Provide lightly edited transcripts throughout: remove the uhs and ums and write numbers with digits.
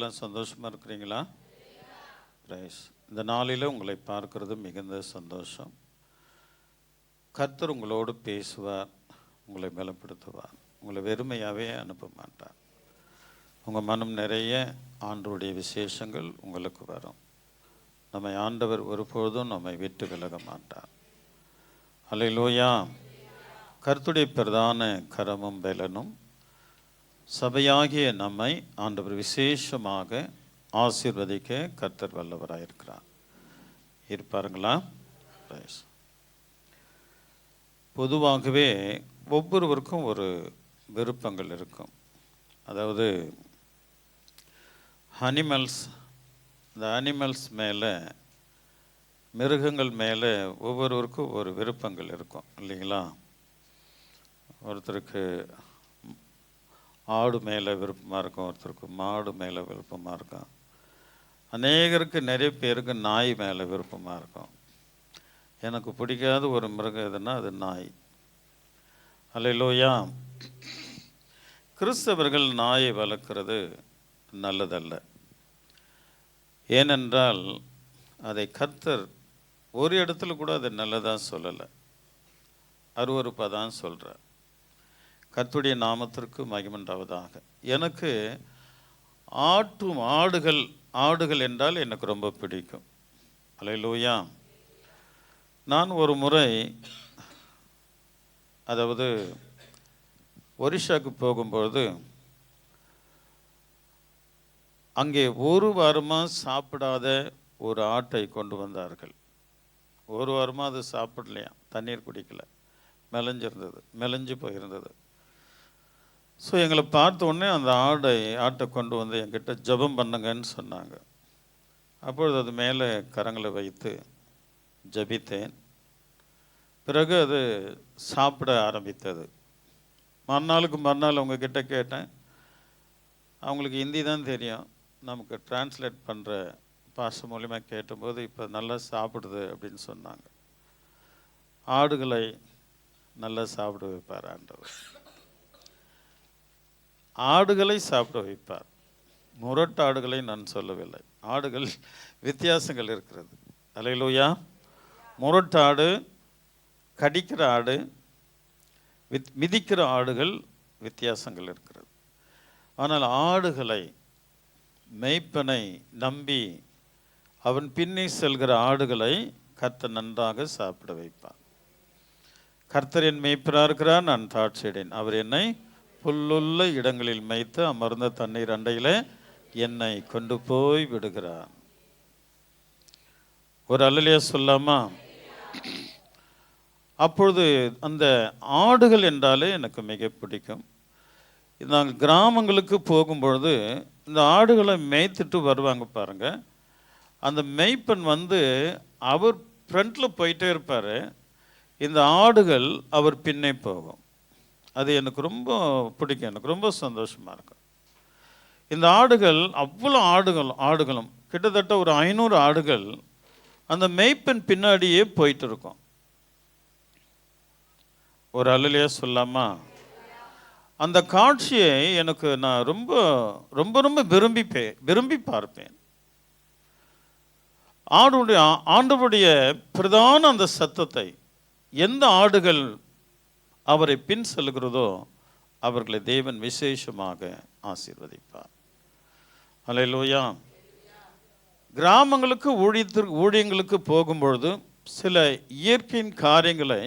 எல்லாம் சந்தோஷமாக இருக்கிறீங்களா? பிரைஸ். இந்த நாளில் உங்களை பார்க்கறது மிகுந்த சந்தோஷம். கர்த்தர் உங்களோடு பேசுவார், உங்களை பலப்படுத்துவார், உங்களை வெறுமையாகவே அனுப்ப மாட்டார். உங்கள் மனம் நிறைய ஆண்டவருடைய விசேஷங்கள் உங்களுக்கு வரும். நம்மை ஆண்டவர் ஒருபொழுதும் நம்மை விட்டு விலக மாட்டார். அல்லேலூயா. கர்த்தருடைய பிரதான கரமும் பலனும் சபையாகிய நம்மை ஆண்டவர் விசேஷமாக ஆசீர்வதிக்க கர்த்தர் வல்லவராயிருக்கிறார். இருப்பாருங்களா? பொதுவாகவே ஒவ்வொருவருக்கும் ஒரு விருப்பங்கள் இருக்கும். அதாவது இந்த அனிமல்ஸ் மேலே, மிருகங்கள் மேலே ஒவ்வொருவருக்கும் ஒரு விருப்பங்கள் இருக்கும் இல்லைங்களா? ஒருத்தருக்கு ஆடு மேலே விருப்பமாக இருக்கும், ஒருத்தருக்கு மாடு மேலே விருப்பமாக இருக்கும், அநேகருக்கு நிறைய பேருக்கு நாய் மேலே விருப்பமாக இருக்கும். எனக்கு பிடிக்காத ஒரு மிருகம் எதுன்னா அது நாய். அல்லேலூயா. கிறிஸ்தவர்கள் நாயை வளர்க்குறது நல்லதல்ல. ஏனென்றால் அதை கர்த்தர் ஒரு இடத்துல கூட அதை நல்லதாக சொல்லலை, அருவருப்பாக தான் சொல்கிறார். கர்த்தருடைய நாமத்திற்கு மகிமையுண்டாவதாக. எனக்கு ஆடுகள் என்றால் எனக்கு ரொம்ப பிடிக்கும். அல்லேலூயா. நான் ஒரு முறை, அதாவது ஒரிஷாவுக்கு போகும்பொழுது அங்கே ஒரு வாரமாக சாப்பிடாத ஒரு ஆட்டை கொண்டு வந்தார்கள். ஒரு வாரமாக அது சாப்பிடலையா, தண்ணீர் குடிக்கல, மெலிஞ்சு போயிருந்தது. ஸோ எங்களை பார்த்த உடனே அந்த ஆட்டை கொண்டு வந்து என்கிட்ட ஜெபம் பண்ணுங்கன்னு சொன்னாங்க. அப்பொழுது அது மேலே கரங்களை வைத்து ஜெபித்தேன். பிறகு அது சாப்பிட ஆரம்பித்தது. மறுநாள் அவங்கக்கிட்ட கேட்டேன். அவங்களுக்கு ஹிந்தி தான் தெரியும், நமக்கு டிரான்ஸ்லேட் பண்ணுற பாஷை மூலிமா கேட்டும்போது இப்போ நல்லா சாப்பிடுது அப்படின்னு சொன்னாங்க. ஆடுகளை நல்லா சாப்பிட வைப்பார் ஆண்டவர். ஆடுகளை சாப்பிட வைப்பார். முரட்டாடுகளை நான் சொல்லவில்லை. ஆடுகள் வித்தியாசங்கள் இருக்கிறது. அல்லேலூயா. முரட்டாடு, கடிக்கிற ஆடு, மிதிக்கிற ஆடுகள் வித்தியாசங்கள் இருக்கிறது. ஆனால் ஆடுகளை, மேய்ப்பனை நம்பி அவன் பின்னே செல்கிற ஆடுகளை கர்த்தர் நன்றாக சாப்பிட வைப்பார். கர்த்தர் என் மேய்ப்பராக இருக்கிறார், நான் தாட்சியடைன். அவர் என்னை புல்லுள்ள இடங்களில் மேய்த்து அமர்ந்த தண்ணீர் அண்டையில் என்னை கொண்டு போய் விடுகிறார். ஒரு அல்லேலூயா சொல்லாமா? அப்பொழுது அந்த ஆடுகள் என்றாலே எனக்கு மிக பிடிக்கும். நாங்கள் கிராமங்களுக்கு போகும்பொழுது இந்த ஆடுகளை மேய்த்துட்டு வருவாங்க பாருங்க. அந்த மேய்ப்பன் அவர் ஃப்ரண்ட்டில் போயிட்டே இருப்பார், இந்த ஆடுகள் அவர் பின்னே போகும். அது எனக்கு ரொம்ப பிடிக்கும், எனக்கு ரொம்ப சந்தோஷமாக இருக்கும். இந்த ஆடுகள், அவ்வளோ ஆடுகளும் கிட்டத்தட்ட ஒரு 500 ஆடுகள் அந்த மேய்ப்பன் பின்னாடியே போயிட்டு இருக்கும். ஒரு அல்லேலூயா சொல்லாமா? அந்த காட்சியை நான் ரொம்ப ரொம்ப ரொம்ப விரும்பி பார்ப்பேன். ஆண்டவருடைய பிரதான அந்த சத்தத்தை எந்த ஆடுகள் அவரை பின் செல்கிறதோ அவர்களை தேவன் விசேஷமாக ஆசீர்வதிப்பார். அல்லேலூயா. கிராமங்களுக்கு ஊழியங்களுக்கு போகும்பொழுது சில இயற்கையின் காரியங்களை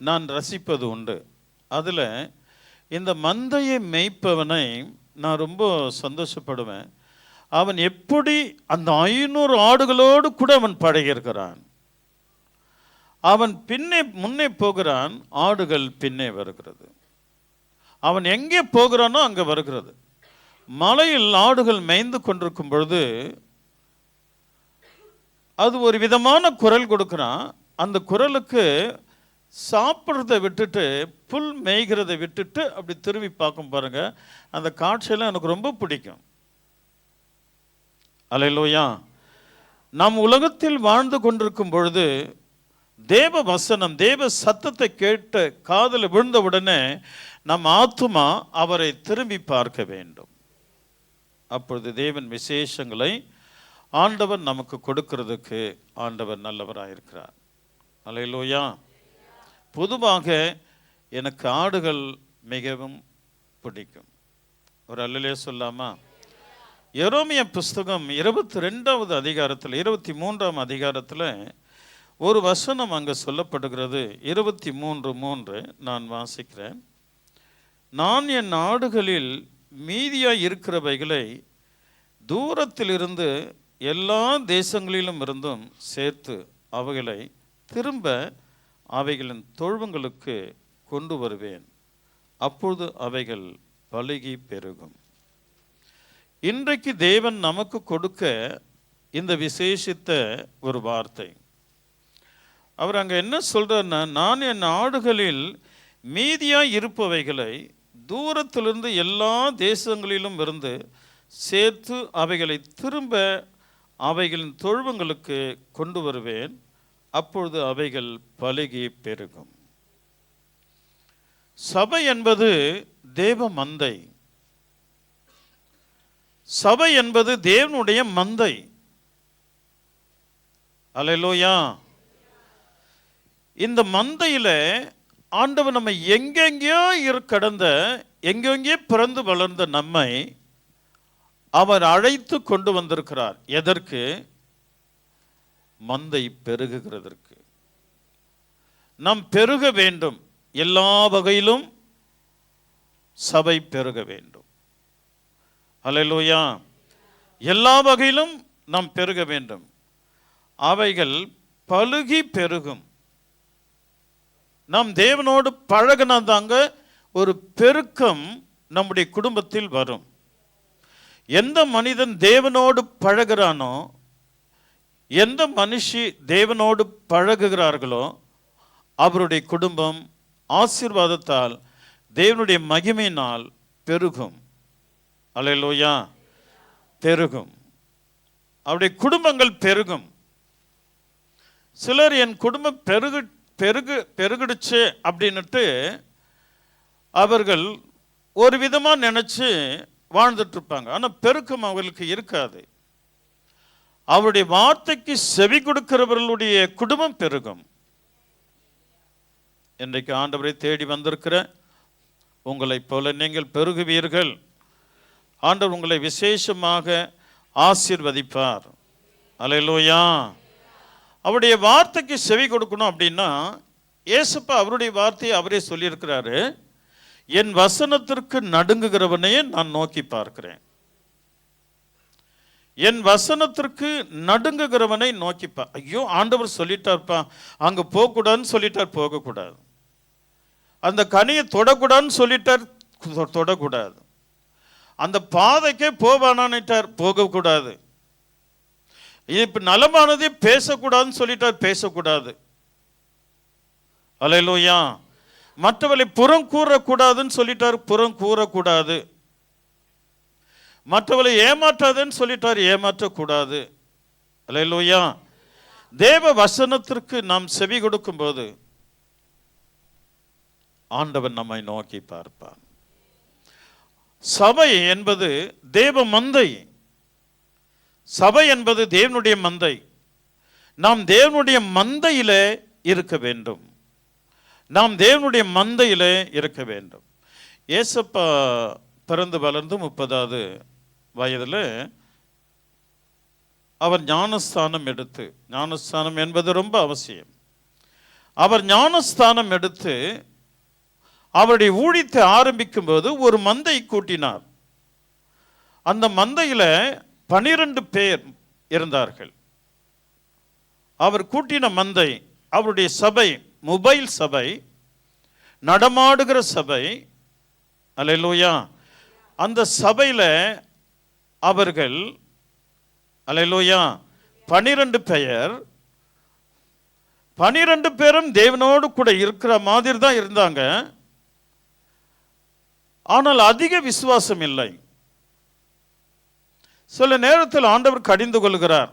நான் ரசிப்பது உண்டு. அதில் இந்த மந்தையை மேய்ப்பவனை நான் ரொம்ப சந்தோஷப்படுவேன். அவன் எப்படி அந்த 500 ஆடுகளோடு கூட அவன் பழகியிருக்கிறான். அவன் முன்னே போகிறான், ஆடுகள் பின்னே வருகிறது. அவன் எங்கே போகிறானோ அங்கே வருகிறது. மலையில் ஆடுகள் மேய்ந்து கொண்டிருக்கும் பொழுது அது ஒரு விதமான குரல் கொடுக்குறான். அந்த குரலுக்கு சாப்பிட்றதை விட்டுட்டு, புல் மேய்கிறதை விட்டுட்டு அப்படி திரும்பி பார்க்கும் பாருங்க. அந்த காட்சியெல்லாம் எனக்கு ரொம்ப பிடிக்கும். அல்லேலூயா. நாம் உலகத்தில் வாழ்ந்து கொண்டிருக்கும் பொழுது தேவ வசனம், தேவ சத்தத்தை கேட்டு காதில் விழுந்த உடனே நம் ஆத்துமா அவரை திரும்பி பார்க்க வேண்டும். அப்பொழுது தேவன் விசேஷங்களை ஆண்டவர் நமக்கு கொடுக்கிறதுக்கு ஆண்டவர் நல்லவராயிருக்கிறார். அல்லேலூயா. பொதுவாக எனக்கு ஆடுகள் மிகவும் பிடிக்கும். ஒரு அல்லேலூயா சொல்லாமா? எரேமியா புஸ்தகம் 22வது அதிகாரத்தில் 23ஆம் அதிகாரத்தில் ஒரு வசனம் அங்கே சொல்லப்படுகிறது. 23:3 நான் வாசிக்கிறேன். நான் என் ஆடுகளில் மீதியாய் இருக்கிறவைகளை தூரத்திலிருந்து எல்லா தேசங்களிலும் இருந்தும் சேர்த்து அவைகளை திரும்ப அவைகளின் தொழுவங்களுக்கு கொண்டு வருவேன். அப்பொழுது அவைகள் பலுகி பெருகும். இன்றைக்கு தேவன் நமக்கு கொடுக்க இந்த விசேஷித்த ஒரு வார்த்தை. அவர் அங்கே என்ன சொல்றாருன்னா, நான் என் ஆடுகளில் மீதியாய் இருப்பவைகளை தூரத்திலிருந்து எல்லா தேசங்களிலும் இருந்து சேர்த்து அவைகளை திரும்ப அவைகளின் தொழுவங்களுக்கு கொண்டு வருவேன். அப்பொழுது அவைகள் பலுகி பெருகும். சபை என்பது தேவ மந்தை. சபை என்பது தேவனுடைய மந்தை. அல்லேலூயா. இந்த மந்தையில ஆண்டவர் நம்ம எங்கெங்கேயோ கடந்த எங்கெங்கே பிறந்து வளர்ந்த நம்மை அவர் அழைத்து கொண்டு வந்திருக்கிறார். எதற்கு? மந்தை பெருகுகிறதற்கு. நாம் பெருக வேண்டும். எல்லா வகையிலும் சபை பெருக வேண்டும். அல்லேலூயா. எல்லா வகையிலும் நாம் பெருக வேண்டும். அவைகள் பலுகி பெருகும். நாம் தேவனோடு பழகினாதாங்க ஒரு பெருக்கம் நம்முடைய குடும்பத்தில் வரும். எந்த மனிதன் தேவனோடு பழகிறானோ, எந்த மனுஷி தேவனோடு பழகுகிறார்களோ அவருடைய குடும்பம் ஆசீர்வாதத்தால் தேவனுடைய மகிமையினால் பெருகும். அல்லேலூயா. பெருகும். அவருடைய குடும்பங்கள் பெருகும். சிலர் என் குடும்பம் பெருகிடுச்சு அப்படின்னுட்டு அவர்கள் ஒரு விதமாக நினைச்சு வாழ்ந்துட்டு இருப்பாங்க. ஆனால் பெருக்கம் அவர்களுக்கு இருக்காது. அவருடைய வார்த்தைக்கு செவி கொடுக்கிறவர்களுடைய குடும்பம் பெருகும். இன்றைக்கு ஆண்டவரை தேடி வந்திருக்கிற உங்களை போல நீங்கள் பெருகுவீர்கள். ஆண்டவர் உங்களை விசேஷமாக ஆசீர்வதிப்பார். அல்லேலூயா. அவருடைய வார்த்தைக்கு செவி கொடுக்கணும் அப்படின்னா, இயேசுப்பா அவருடைய வார்த்தையை அவரே சொல்லியிருக்கிறாரு. என் வசனத்திற்கு நடுங்குகிறவனையே நான் நோக்கி பார்க்கிறேன். என் வசனத்திற்கு நடுங்குகிறவனை நோக்கிப்பா. ஐயோ, ஆண்டவர் சொல்லிட்டார்ப்பா, அங்கே போகக்கூடாதுன்னு சொல்லிட்டார், போகக்கூடாது. அந்த கனியை தொடக்கூடாதுன்னு சொல்லிட்டார், தொடக்கூடாது. அந்த பாதைக்கே போவானான்ட்டார், போகக்கூடாது. இப்போ நலமானதே பேசக்கூடாதுன்னு சொல்லிட்டார், பேசக்கூடாது. அல்லேலூயா. மற்றவர்களை புறம் கூறக்கூடாதுன்னு சொல்லிட்டார், புறம் கூறக்கூடாது. மற்றவர்களை ஏமாற்றாதுன்னு சொல்லிட்டார், ஏமாற்றக்கூடாது. அல்லேலூயா. தேவ வசனத்திற்கு நாம் செவி கொடுக்கும் போது ஆண்டவன் நம்மை நோக்கி பார்ப்பார். சபை என்பது தேவ மந்தை. சபை என்பது தேவனுடைய மந்தை. நாம் தேவனுடைய மந்தையிலே இருக்க வேண்டும். நாம் தேவனுடைய மந்தையிலே இருக்க வேண்டும். ஏசப்பா பிறந்து வளர்ந்து 30வது வயதில் அவர் ஞானஸ்தானம் எடுத்து, ஞானஸ்தானம் என்பது ரொம்ப அவசியம். அவர் ஞானஸ்தானம் எடுத்து அவருடைய ஊழியத்தை ஆரம்பிக்கும் போது ஒரு மந்தை கூட்டினார். அந்த மந்தையில் 12 பேர் இருந்தார்கள். அவர் கூட்டின மந்தை அவருடைய சபை, மொபைல் சபை, நடமாடுகிற சபை. அல்லேலூயா. அந்த சபையில் அவர்கள், அல்லேலூயா, 12 பேர். 12 பேரும் தேவனோடு கூட இருக்கிற மாதிரி தான் இருந்தாங்க. ஆனால் அதிக விசுவாசம் இல்லை. சில நேரத்தில் ஆண்டவர் கடிந்து கொள்கிறார்.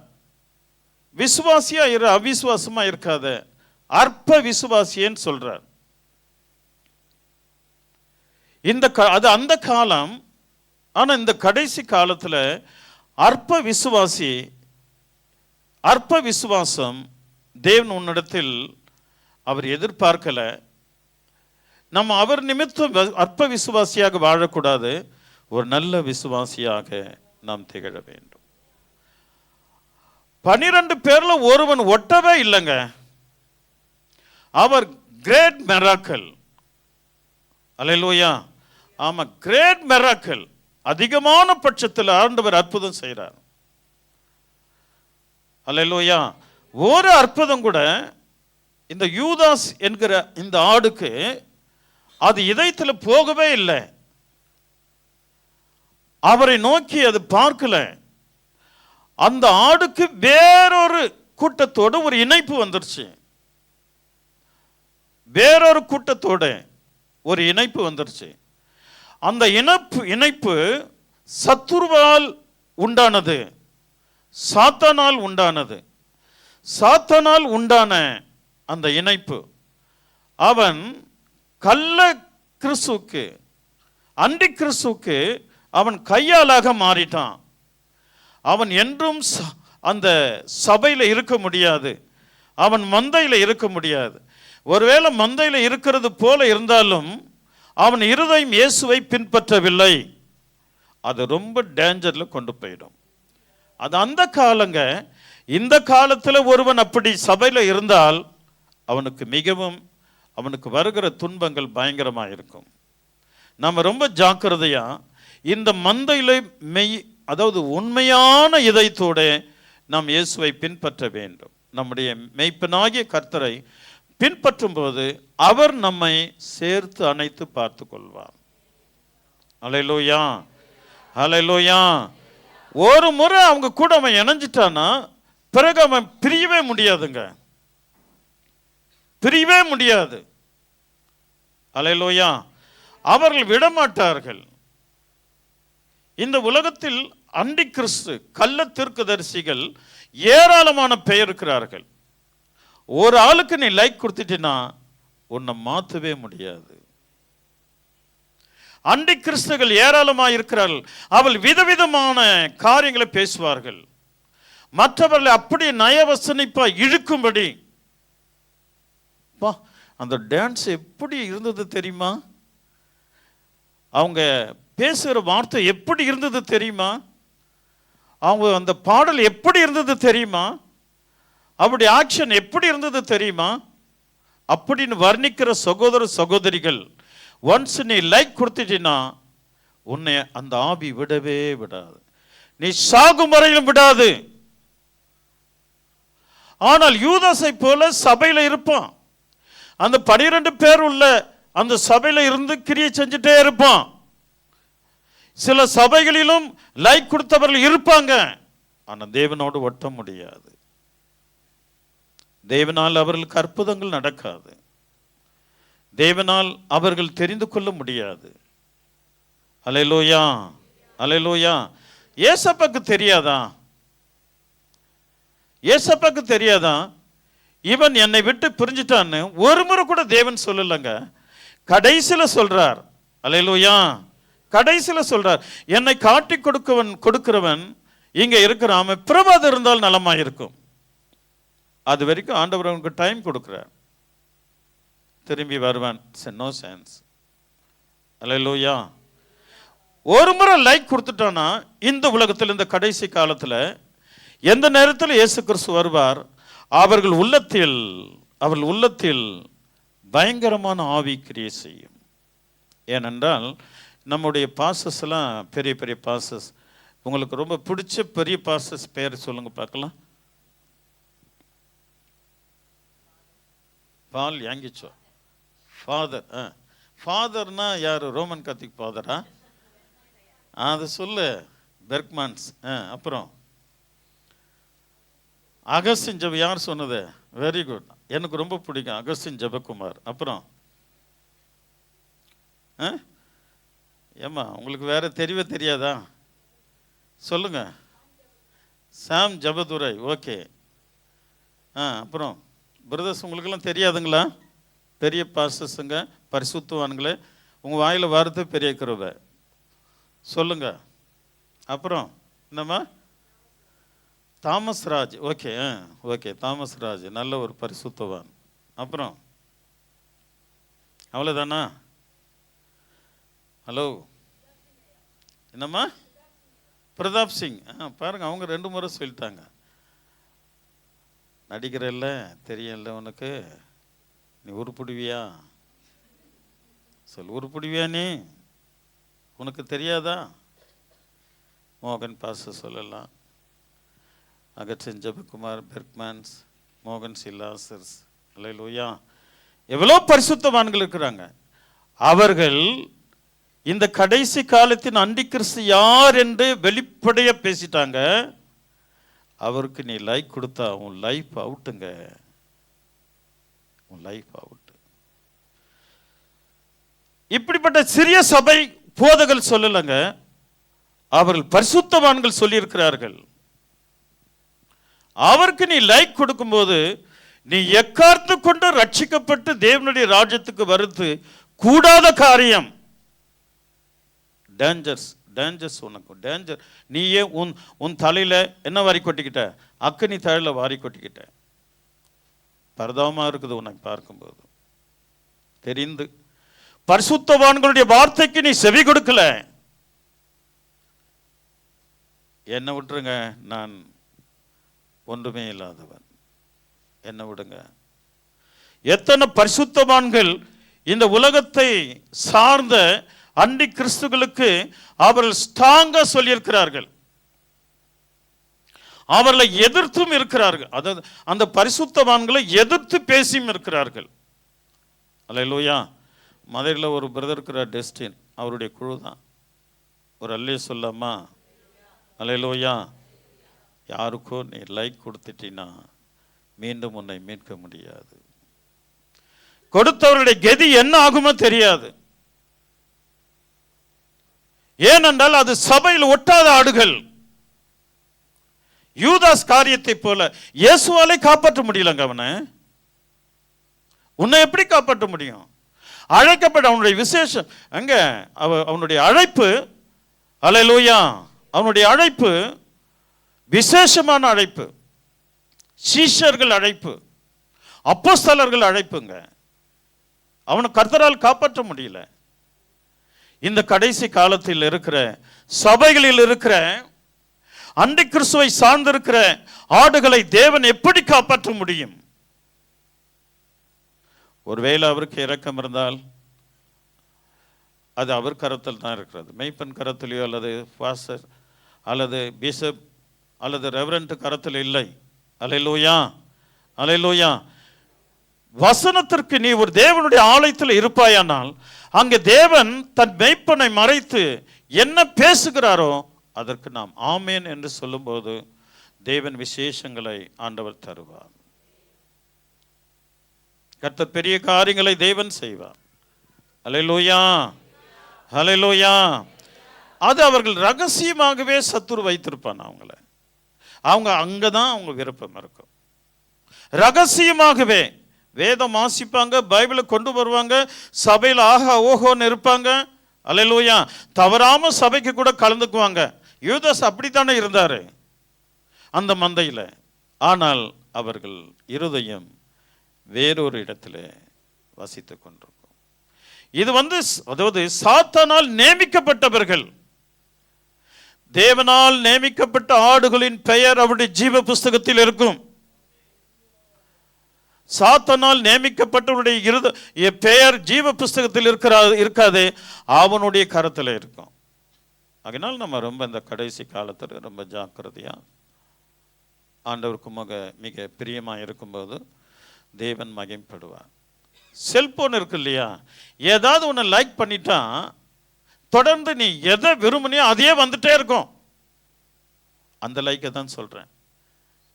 விசுவாசியா இரு, அவிசுவாசமா இருக்காத, அற்ப விசுவாசியன்னு சொல்றார். அது அந்த காலம் ஆனால் இந்த கடைசி காலத்தில் அற்ப விசுவாசம் தேவன் உன்னிடத்தில் அவர் எதிர்பார்க்கல. நம்ம அவர் நிமித்தம் அற்ப விசுவாசியாக வாழக்கூடாது, ஒரு நல்ல விசுவாசியாக நாம் திகழ வேண்டும். 12 பேர்ல ஒருவன் ஒட்டவே இல்லைங்க. அவர் கிரேட் மெராக்கல். அல்லேலூயா. ஆமா, கிரேட் மெராக்கல். அதிகமான பட்சத்தில் ஆண்டவர் அற்புதம் செய்கிறார். அல்லேலூயா. ஒரு அற்புதம் கூட இந்த யூதாஸ் என்கிற இந்த ஆடுக்கு அது இதயத்தில் போகவே இல்லை. அவரை நோக்கி அது பார்க்கல. அந்த ஆடுக்கு வேறொரு கூட்டத்தோடு ஒரு இணைப்பு வந்துருச்சு. வேறொரு கூட்டத்தோட ஒரு இணைப்பு வந்துருச்சு. அந்த இணைப்பு சத்துருவால் உண்டானது, சாத்தானால் உண்டானது. சாத்தானால் உண்டான அந்த இணைப்பு அவன் கள்ள கிறிஸ்துவுக்கு, அண்டி கிறிஸ்துவுக்கு அவன் கையாளாக மாறிட்டான். அவன் என்றும் அந்த சபையில் இருக்க முடியாது, அவன் மந்தையில் இருக்க முடியாது. ஒருவேளை மந்தையில் இருக்கிறது போல இருந்தாலும் அவன் இருதயம் இயேசுவை பின்பற்றவில்லை. அது ரொம்ப டேஞ்சரில் கொண்டு போயிடும். அது அந்த காலங்க. இந்த காலத்தில் ஒருவன் அப்படி சபையில் இருந்தால் அவனுக்கு வருகிற துன்பங்கள் பயங்கரமாக இருக்கும். நம்ம ரொம்ப ஜாக்கிரதையா இந்த மந்தையில் அதாவது உண்மையான இதயத்தோட நாம் இயேசுவை பின்பற்ற வேண்டும். நம்முடைய மெய்ப்பனாகிய கர்த்தரை பின்பற்றும் போது அவர் நம்மை சேர்த்து அணைத்து பார்த்து கொள்வார். அல்லேலூயா, அல்லேலூயா. ஒரு முறை அவங்க கூட அவன் இணைஞ்சிட்டானா பிறகு அவன் பிரியவே முடியாதுங்க, பிரியவே முடியாது. அல்லேலூயா. அவர்கள் விடமாட்டார்கள். இந்த உலகத்தில் அண்டி கிறிஸ்து, கள்ள தீர்க்கதரிசிகள் ஏராளமான பெயர் இருக்கிறார்கள். ஒரு ஆளுக்கு நீ லைக் கொடுத்துட்டீன்னா உன்னை மாற்றவே முடியாது. அண்டி கிறிஸ்துகள் ஏராளமாக இருக்கிறார்கள். அவள் விதவிதமான காரியங்களை பேசுவார்கள். மற்றவர்களை அப்படி நயவசனிப்பா இழுக்கும்படி. அந்த டான்ஸ் எப்படி இருந்தது தெரியுமா? அவங்க பேசுகிற வார்த்தை எப்படி இருந்தது தெரியுமா? அவங்க அந்த பாடல் எப்படி இருந்தது தெரியுமா? அப்படி ஆக்ஷன் எப்படி இருந்தது தெரியுமா? அப்படின்னு வர்ணிக்கிற சகோதர சகோதரிகள், ஒன்ஸ் நீ லைக் கொடுத்துட்டீன்னா உன்னை அந்த ஆவி விடவே விடாது, நீ சாகும் வரையிலும் விடாது. ஆனால் யூதாசை போல சபையில் இருப்பான். அந்த 12 பேர் உள்ள அந்த சபையில் இருந்து கிரியை செஞ்சுட்டே இருப்பான். சில சபைகளிலும் லைக் கொடுத்தவர்கள் இருப்பாங்க, ஆனால் தேவனோடு ஒட்ட முடியாது. தேவனால் அவர்களுக்கு அற்புதங்கள் நடக்காது. தேவனால் அவர்கள் தெரிந்து கொள்ள முடியாது. அல்லேலூயா, அல்லேலூயா. ஏசப்பாக்கு தெரியாதா? ஏசப்பாக்கு தெரியாதா இவன் என்னை விட்டு பிரிஞ்சிட்டான்னு ஒரு முறை கூட தேவன் சொல்லலைங்க. கடைசியில் சொல்றார். அல்லேலூயா. கடைசியில் சொல்றார், என்னை காட்டி கொடுக்கிறவன் இங்க இருக்கிறான், பிரபாதம் இருந்தால் நலமா இருக்கும். அது வரைக்கும் ஆண்டவர் அவனுக்கு டைம் கொடுக்கிறார், திரும்பி வருவான். No sense. அல்லேலூயா. ஒரு முறை லைக் கொடுத்துட்டானா இந்த உலகத்தில், இந்த கடைசி காலத்தில் எந்த நேரத்தில் இயேசு கிறிஸ்து வருவார், அவர்கள் உள்ளத்தில் பயங்கரமான ஆவி கிரியை செய்யும். ஏனென்றால் நம்முடைய பாசஸ் எல்லாம் பெரிய பெரிய பாசஸ். உங்களுக்கு ரொம்ப பிடிச்ச பெரிய பாசஸ் பேர் சொல்லுங்க பார்க்கலாம். பால் யாங்கிச்சோ ஃபாதர். ஃபாதர்னா யார்? ரோமன் கத்திக் ஃபாதரா? அது சொல்லு. பெர்க்மான்ஸ். அப்புறம் அகஸ்டின் ஜெப. யார் சொன்னது? Very good. எனக்கு ரொம்ப பிடிக்கும் அகஸ்டின் ஜெபக்குமார். அப்புறம் ஏம்மா உங்களுக்கு வேற தெரியவே தெரியாதா? சொல்லுங்க. சாம் ஜபதுரை. ஓகே. அப்புறம் பிரதர்ஸ் உங்களுக்கெல்லாம் தெரியாதுங்களா? பெரிய பாஸ்டர்ஸுங்க, பரிசுத்தவான்களே, உங்கள் வாயில் வார்த்தை பெரிய கிருபை. சொல்லுங்க. அப்புறம் என்னம்மா? Thomas Raj. Okay okay, Thomas Raj நல்ல ஒரு பரிசுத்தவான். அப்புறம் அவ்வளோதானா? ஹலோ, என்னம்மா? பிரதாப் சிங். பாருங்க, அவங்க 2 முறை சொல்லிட்டாங்க. நடிக்கிறல்ல, தெரியல உனக்கு, நீ உருப்பிடுவியா? சொல், உருப்பிடுவியா நீ? உனக்கு தெரியாதா? மோகன் பாச சொல்லலாம், அகற்றன் ஜெபகுமார், பெர்க்மேன்ஸ், மோகன் சிலாசர்ஸ். அல்லேலூயா. எவ்வளோ பரிசுத்தவான்கள் இருக்கிறாங்க. அவர்கள் இந்த கடைசி காலத்தின் அண்டி கிறிஸ்து யார் என்று வெளிப்படைய பேசிட்டாங்க. அவருக்கு நீ லைக் கொடுத்தா உன் லைஃப் அவுட்டுங்க, உன் லைஃப் அவுட். இப்படிப்பட்ட சிறிய சபை போதகர்கள் சொல்லலங்க, அவர்கள் பரிசுத்தவான்கள் சொல்லியிருக்கிறார்கள். அவருக்கு நீ லைக் கொடுக்கும்போது நீ எக்கார்த்து கொண்டு ரட்சிக்கப்பட்டு தேவனுடைய ராஜ்யத்துக்கு வருது கூடாத காரியம். டேஞ்சர்ஸ், டேஞ்சர்ஸ், உனக்கு டேஞ்சர். நீயே உன் தலையில என்ன வாரி கொட்டிக்கிட்ட? அக்கனி தலையில வாரி கொட்டிக்கிட்ட. பரதாபமா இருக்குது உனக்கு பார்க்கும்போது. தெரிந்து பரிசுத்தவான்களுடைய வார்த்தைக்கு நீ செவி கொடுக்கல. என்ன விட்டுருங்க, நான் ஒன்றுமே இல்லாதவன், என்ன விடுங்க. எத்தனை பரிசுத்தவான்கள் இந்த உலகத்தை சார்ந்த அண்டி கிறிஸ்துகளுக்கு அவர்கள் ஸ்ட்ராங்கா சொல்லியிருக்கிறார்கள். அவர்களை எதிர்த்தும் இருக்கிறார்கள். அதாவது அந்த பரிசுத்தவான்களை எதிர்த்து பேசியும் இருக்கிறார்கள். அல்லேலூயா. மதுரையில் ஒரு பிரதர் இருக்கிறார், டெஸ்டின், அவருடைய குழு தான். ஒரு அல்லே சொல்லாமா? அல்லேலூயா. யாருக்கோ நீ லைக் கொடுத்துட்டீன்னா மீண்டும் உன்னை மீட்க முடியாது. கொடுத்தவருடைய கதி என்ன ஆகுமோ தெரியாது. ஏனென்றால் அது சபையில் ஒட்டாத ஆடுகள். யூதாஸ் காரியத்தை போல இயேசுவாலே காப்பாற்ற முடியலங்க. அவனை உன்னை எப்படி காப்பாற்ற முடியும்? அழைக்கப்பட்ட அவனுடைய விசேஷம் அங்க, அவனுடைய அழைப்பு, அல்லேலூயா, அவனுடைய அழைப்பு விசேஷமான அழைப்பு, சீஷர்கள் அழைப்பு, அப்போஸ்தலர்கள் அழைப்புங்க. அவனை கர்த்தரால் காப்பாற்ற முடியல. இந்த கடைசி காலத்தில் இருக்கிற சபைகளில் இருக்கிற அண்டி கிறிஸ்துவை சார்ந்திருக்கிற ஆடுகளை தேவன் எப்படி காப்பாற்ற முடியும்? ஒருவேளை அவருக்கு இரக்கம் இருந்தால் அது அவர் கரத்தில் தான் இருக்கிறது. மெய்ப்பன் கரத்திலேயோ அல்லது பாஸ்டர் அல்லது பிஷப் அல்லது ரெவரண்ட் கரத்தில் இல்லை. அல்லேலூயா, அல்லேலூயா. வசனத்திற்கு நீ ஒரு தேவனுடைய ஆலயத்தில் இருப்பாயானால் அங்கே தேவன் தன் மெய்ப்பனை மறைத்து என்ன பேசுகிறாரோ அதற்கு நாம் ஆமேன் என்று சொல்லும்போது தேவன் விசேஷங்களை ஆண்டவர் தருவார். கர்த்தர் பெரிய காரியங்களை தேவன் செய்வார். அல்லேலூயா, அல்லேலூயா. அது அவர்கள் ரகசியமாகவே சத்துரு வைத்திருப்பான். அவங்க அங்கதான் அவங்க விருப்பம் இருக்கும். ரகசியமாகவே வேதம் வாசிப்பாங்க, பைபிளை கொண்டு வருவாங்க, சபையில் ஆஹா ஓஹோன்னு இருப்பாங்க. அல்லேலூயா. தவறாம சபைக்கு கூட கலந்துக்குவாங்க. யூதாஸ் அப்படித்தானே இருந்தாரு அந்த மந்தையில். ஆனால் அவர்கள் இருதயம் வேறொரு இடத்துல வசித்து கொண்டிருக்கும். இது அதாவது சாத்தானால் நியமிக்கப்பட்டவர்கள். தேவனால் நியமிக்கப்பட்ட ஆடுகளின் பெயர் அவருடைய ஜீவ புஸ்தகத்தில் இருக்கும். சாத்தானால் நியமிக்கப்பட்டவருடைய பெயர் ஜீவ புஸ்தகத்தில் இருக்காது, அவனுடைய கரத்தில் இருக்கும். அதனால் நம்ம ரொம்ப இந்த கடைசி காலத்தில் ரொம்ப ஜாக்கிரதையா ஆண்டவருக்கு மிக பிரியமா இருக்கும்போது தேவன் மகிமைப்படுவார். செல்போன் இருக்கு இல்லையா, ஏதாவது ஒன்று லைக் பண்ணிட்டா தொடர்ந்து நீ எதை விரும்பினியோ அதையே வந்துட்டே இருக்கும். அந்த லைக்கை தான் சொல்றேன்.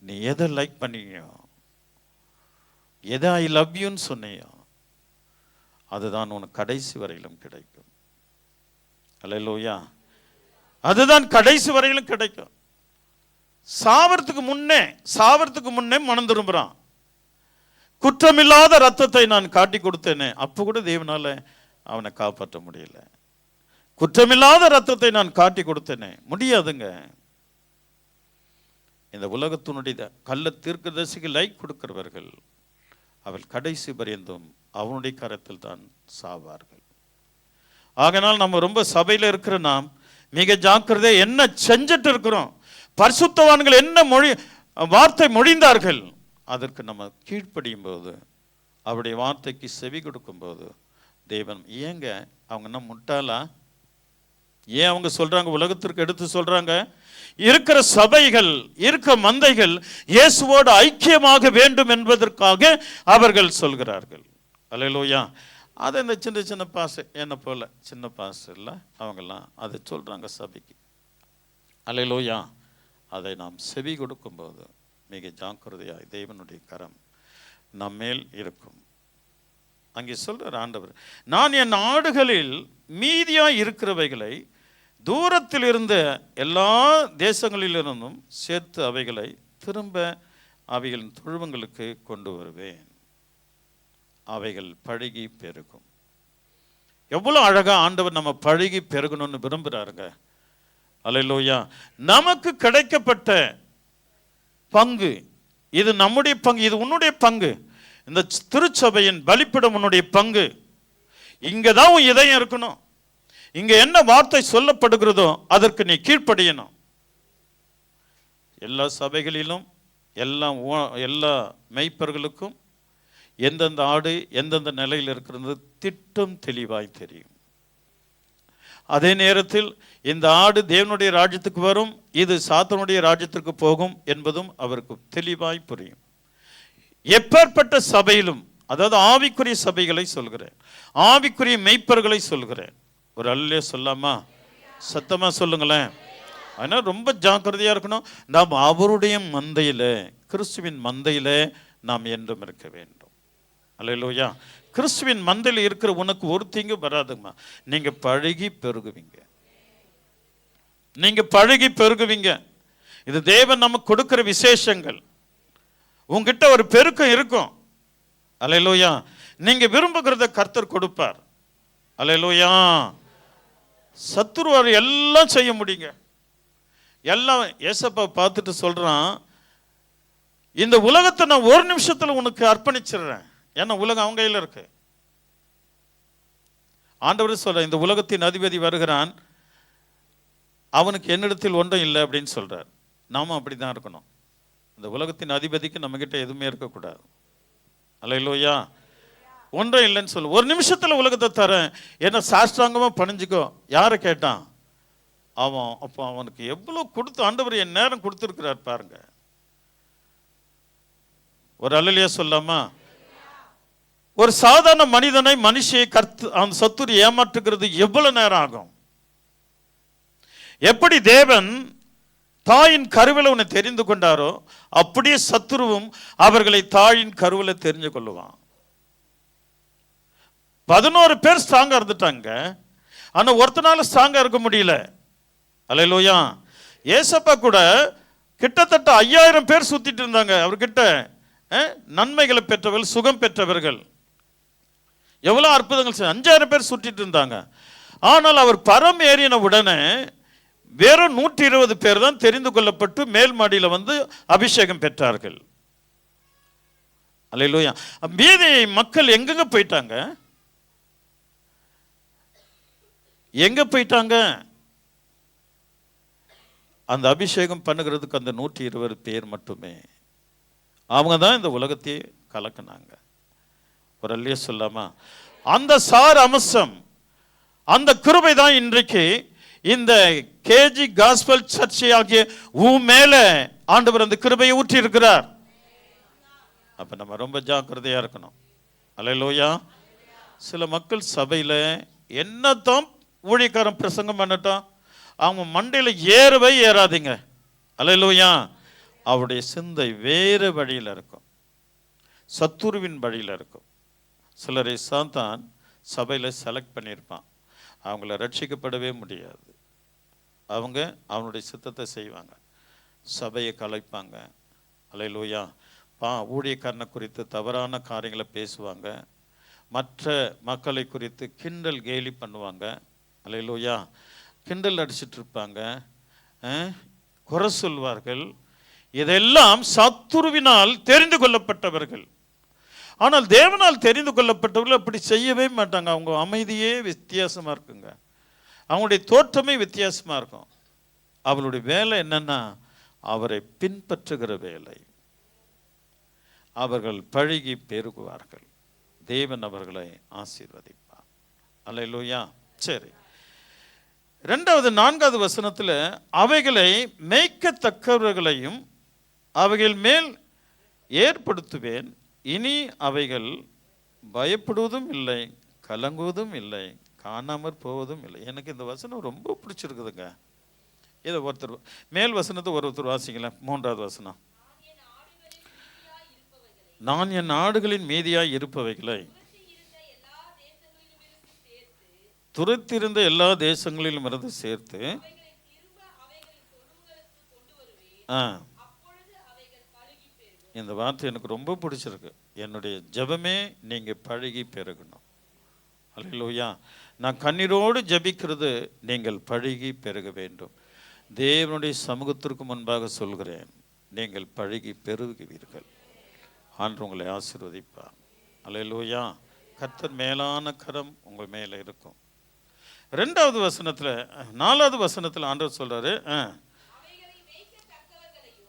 நீ எதை லைக் பண்ணியோ, எதை ஐ லவ் யூன்னு சொன்னியோ அதுதான் உனக்கு கடைசி வரையிலும் கிடைக்கும். அல்லேலூயா. அதுதான் கடைசி வரையிலும் கிடைக்கும். சாவறதுக்கு முன்னே மனம் திரும்புறான். குற்றமில்லாத ரத்தத்தை நான் காட்டி கொடுத்தேனே, அப்போ கூட தேவனால அவனை காப்பாற்ற முடியல. குற்றமில்லாத ரத்தத்தை நான் காட்டி கொடுத்தேனே. முடியாதுங்க. இந்த உலகத்தினுடைய கள்ள தீர்க்கதரிசிக்கு லைக் கொடுக்கிறவர்கள் அவள் கடைசி பரியந்தம் அவனுடைய கரத்தில் தான் சாவார்கள். ஆகையால் நம்ம ரொம்ப சபையில் இருக்கிற நாம் மிக ஜாக்கிரதை. என்ன செஞ்சிட்டு இருக்கிறோம், பரிசுத்தவான்கள் என்ன வார்த்தை மொழிந்தார்கள், அதற்கு நம்ம கீழ்ப்படியும் போது, அவருடைய வார்த்தைக்கு செவி கொடுக்கும் போது தேவன் ஏங்க அவங்க என்ன முட்டாளா? ஏன் அவங்க சொல்றாங்க, உலகத்திற்கு எடுத்து சொல்றாங்க, இருக்கிற சபைகள் இருக்கிற மந்தைகள் இயேசுவோடு ஐக்கியமாக வேண்டும் என்பதற்காக அவர்கள் சொல்கிறார்கள். அல்லேலூயா. அதை இந்த சின்ன சின்ன பாசு என்ன போல சின்ன பாசு இல்லை அவங்கெல்லாம் அதை சொல்றாங்க சபைக்கு. அல்லேலூயா. அதை நாம் செவி கொடுக்கும்போது மிக ஜாக்கிரதையாய் தேவனுடைய கரம் நம்மேல் இருக்கும். அங்கே சொல்றார் ஆண்டவர், நான் என் ஆடுகளில் மீதியாய் இருக்கிறவைகளை தூரத்தில் இருந்த எல்லா தேசங்களிலிருந்தும் சேர்த்து அவைகளை திரும்ப அவைகளின் தொழுவங்களுக்கு கொண்டு வருவேன். அவைகள் பழகி பெருகும். எவ்வளோ அழகா ஆண்டவர் நம்ம பழகி பெருகணும்னு விரும்புகிறாருங்க. அல்லேலூயா. நமக்கு கிடைக்கப்பட்ட பங்கு இது, நம்முடைய பங்கு, இது உன்னுடைய பங்கு. இந்த திருச்சபையின் பலிப்பிடம் உன்னுடைய பங்கு. இங்கே தான் உன் இதயம் இருக்கணும். இங்கே என்ன வார்த்தை சொல்லப்படுகிறதோ அதற்கு நீ கீழ்ப்படியணும். எல்லா சபைகளிலும் எல்லா மெய்ப்பர்களுக்கும் எந்தெந்த ஆடு எந்தெந்த நிலையில் இருக்கிறது திட்டம் தெளிவாய் தெரியும். அதே நேரத்தில் இந்த ஆடு தேவனுடைய ராஜ்யத்துக்கு வரும், இது சாத்தானுடைய ராஜ்யத்திற்கு போகும் என்பதும் அவருக்கு தெளிவாய் புரியும். எப்பேற்பட்ட சபையிலும், அதாவது ஆவிக்குரிய சபைகளை சொல்கிறேன், ஆவிக்குரிய மெய்ப்பர்களை சொல்கிறேன். ஒரு அல்லே சொல்லாமா? சத்தமா சொல்லுங்களேன். அதனால் ரொம்ப ஜாக்கிரதையா இருக்கணும். நாம் அவருடைய மந்தையில, கிறிஸ்துவின் மந்தையில நாம் என்றும் இருக்க வேண்டும். அல்லேலூயா. கிறிஸ்துவின் மந்தையில் இருக்கிற உனக்கு ஒரு தீங்கு வராதுமா. நீங்க பழகி பெருகுவீங்க. நீங்க பழகி பெருகுவீங்க. இது தேவன் நமக்கு கொடுக்கிற விசேஷங்கள். உங்ககிட்ட ஒரு பெருக்கம் இருக்கும். அல்லேலூயா. நீங்க விரும்புகிறத கர்த்தர் கொடுப்பார். அல்லேலூயா. சத்துருவார் எல்லாம் செய்ய முடியுங்க. எல்லாம் ஏசப்பா பார்த்துட்டு சொல்றான், இந்த உலகத்தை நான் ஒரு நிமிஷத்துல உனக்கு அர்ப்பணிச்சிடுறேன். ஏன்னா உலகம் அவங்க கையில் இருக்கு. ஆண்டவர் சொல்ற, இந்த உலகத்தின் அதிபதி வருகிறான், அவனுக்கு என்னிடத்தில் ஒன்றும் இல்லை அப்படின்னு சொல்றார். நாம அப்படிதான் இருக்கணும். இந்த உலகத்தின் அதிபதிக்கு நம்ம கிட்ட எதுவுமே இருக்கக்கூடாது. அல்லேலூயா. ஒன்றும் இல்லைன்னு சொல்லு. ஒரு நிமிஷத்துல உலகத்தை தரேன், என்ன சாஷ்டாங்கமா பணிஞ்சுக்கோ. யாரை கேட்டான் அவன்? அப்போ அவனுக்கு எவ்வளவு கொடுத்து ஆண்டவர் என் நேரம் கொடுத்துருக்கிறார் பாருங்க. ஒரு அல்லேலூயா சொல்லாமா? ஒரு சாதாரண மனிதனை மனுஷியை அந்த சத்துரு ஏமாற்றுகிறது எவ்வளவு நேரம் ஆகும்? எப்படி தேவன் தாயின் கருவில உன்னை தெரிந்து கொண்டாரோ அப்படியே சத்துருவும் அவர்களை தாயின் கருவில தெரிஞ்சு கொள்ளுவான். 11 பேர் ஸ்ட்ராங்கா இருந்துட்டாங்க, ஆனா ஒருத்தனால ஸ்ட்ராங்கா இருக்க முடியல. அல்லேலூயா. ஏசப்பா கூட கிட்டத்தட்ட 5000 பேர் சுத்திட்டு இருந்தாங்க அவர்கிட்ட. நன்மைகளை பெற்றவர்கள், சுகம் பெற்றவர்கள், எவ்வளவு அற்புதங்கள். 5000 பேர் சுற்றிட்டு இருந்தாங்க. ஆனால் அவர் பரம் ஏறின உடனே வெறும் 120 பேர் தான் தெரிந்து கொள்ளப்பட்டு மேல் மாடியில் வந்து அபிஷேகம் பெற்றார்கள். அல்லேலூயா. மீதி மக்கள் எங்கெங்க போயிட்டாங்க? எங்க போயிட்டாங்க? அந்த அபிஷேகம் பண்ணுகிறதுக்கு அந்த 120 பேர் மட்டுமே. அவங்க தான் இந்த உலகத்தையே கலக்கினாங்க. ஒரு அல்லேலூயா சொல்லாமா? அந்த சார் அம்சம், அந்த கிருபை தான் இன்றைக்கு இந்த கேஜி காஸ்பல் சர்ச் ஆகிய மேல ஆண்டவர் அந்த கிருபையை ஊற்றி இருக்கிறார். அப்ப நம்ம ரொம்ப ஜாக்கிரதையா இருக்கணும். அல்லேலூயா. சில மக்கள் சபையில என்னதான் ஊழியக்காரன் பிரசங்கம் பண்ணட்டும், அவங்க மண்டையில ஏறவே ஏறாதீங்க. அல்லேலூயா. அவருடைய சிந்தை வேறு வழியில் இருக்கும், சத்துருவின் வழியில் இருக்கும். சிலரை சாத்தான் சபையில் செலக்ட் பண்ணியிருப்பான், அவங்கள ரட்சிக்கப்படவே முடியாது. அவங்க அவனுடைய சித்தத்தை செய்வாங்க, சபையை கலைப்பாங்க. அல்லேலூயா. ஊழியக்காரனை குறித்து தவறான காரியங்களை பேசுவாங்க, மற்ற மக்களை குறித்து கிண்டல் கேலி பண்ணுவாங்க. அல்லேலூயா. கிண்டல் அடிச்சிட்டு இருப்பாங்க, குறை சொல்வார்கள். இதெல்லாம் சத்துருவினால் தெரிந்து கொள்ளப்பட்டவர்கள். ஆனால் தேவனால் தெரிந்து கொள்ளப்பட்டவர்கள் அப்படி செய்யவே மாட்டாங்க. அவங்க அமைதியே வித்தியாசமாக இருக்குங்க. அவங்களுடைய தோற்றமே வித்தியாசமாக இருக்கும். அவளுடைய வேலை என்னன்னா அவரை பின்பற்றுகிற வேலை. அவர்கள் பழகி பெருகுவார்கள். தேவன் அவர்களை ஆசீர்வதிப்பார். அல்லேலூயா. சரி, 2வது 4வது வசனத்தில் அவைகளை மேய்க்கத்தக்கவர்களையும் அவைகள் மேல் ஏற்படுத்துவேன், இனி அவைகள் பயப்படுவதும் இல்லை, கலங்குவதும் இல்லை, காணாமற் போவதும் இல்லை. எனக்கு இந்த வசனம் ரொம்ப பிடிச்சிருக்குதுங்க. இதை ஒருத்தர் மேல் வசனத்தை ஒருத்தர் வாசிக்கல. 3வது வசனம், நான் என் ஆடுகளின் மீதியாய் இருப்பவைகளை துரத்திருந்த எல்லா தேசங்களிலும் இருந்து சேர்த்து இந்த வார்த்தை எனக்கு ரொம்ப பிடிச்சிருக்கு. என்னுடைய ஜெபமே நீங்கள் பழகி பெருகணும். அல்லேலூயா. நான் கண்ணீரோடு ஜெபிக்கிறது நீங்கள் பழகி பெருக வேண்டும். தேவனுடைய சமூகத்திற்கு முன்பாக சொல்கிறேன், நீங்கள் பழகி பெருகுவீர்கள். ஆண்டவர் உங்களை ஆசீர்வதிப்பார். அல்லேலூயா. கர்த்தர் மேலான கரம் உங்கள் மேலே இருக்கும். 2வது வசனத்தில் 4வது வசனத்தில் ஆண்டவர் சொல்றாரு,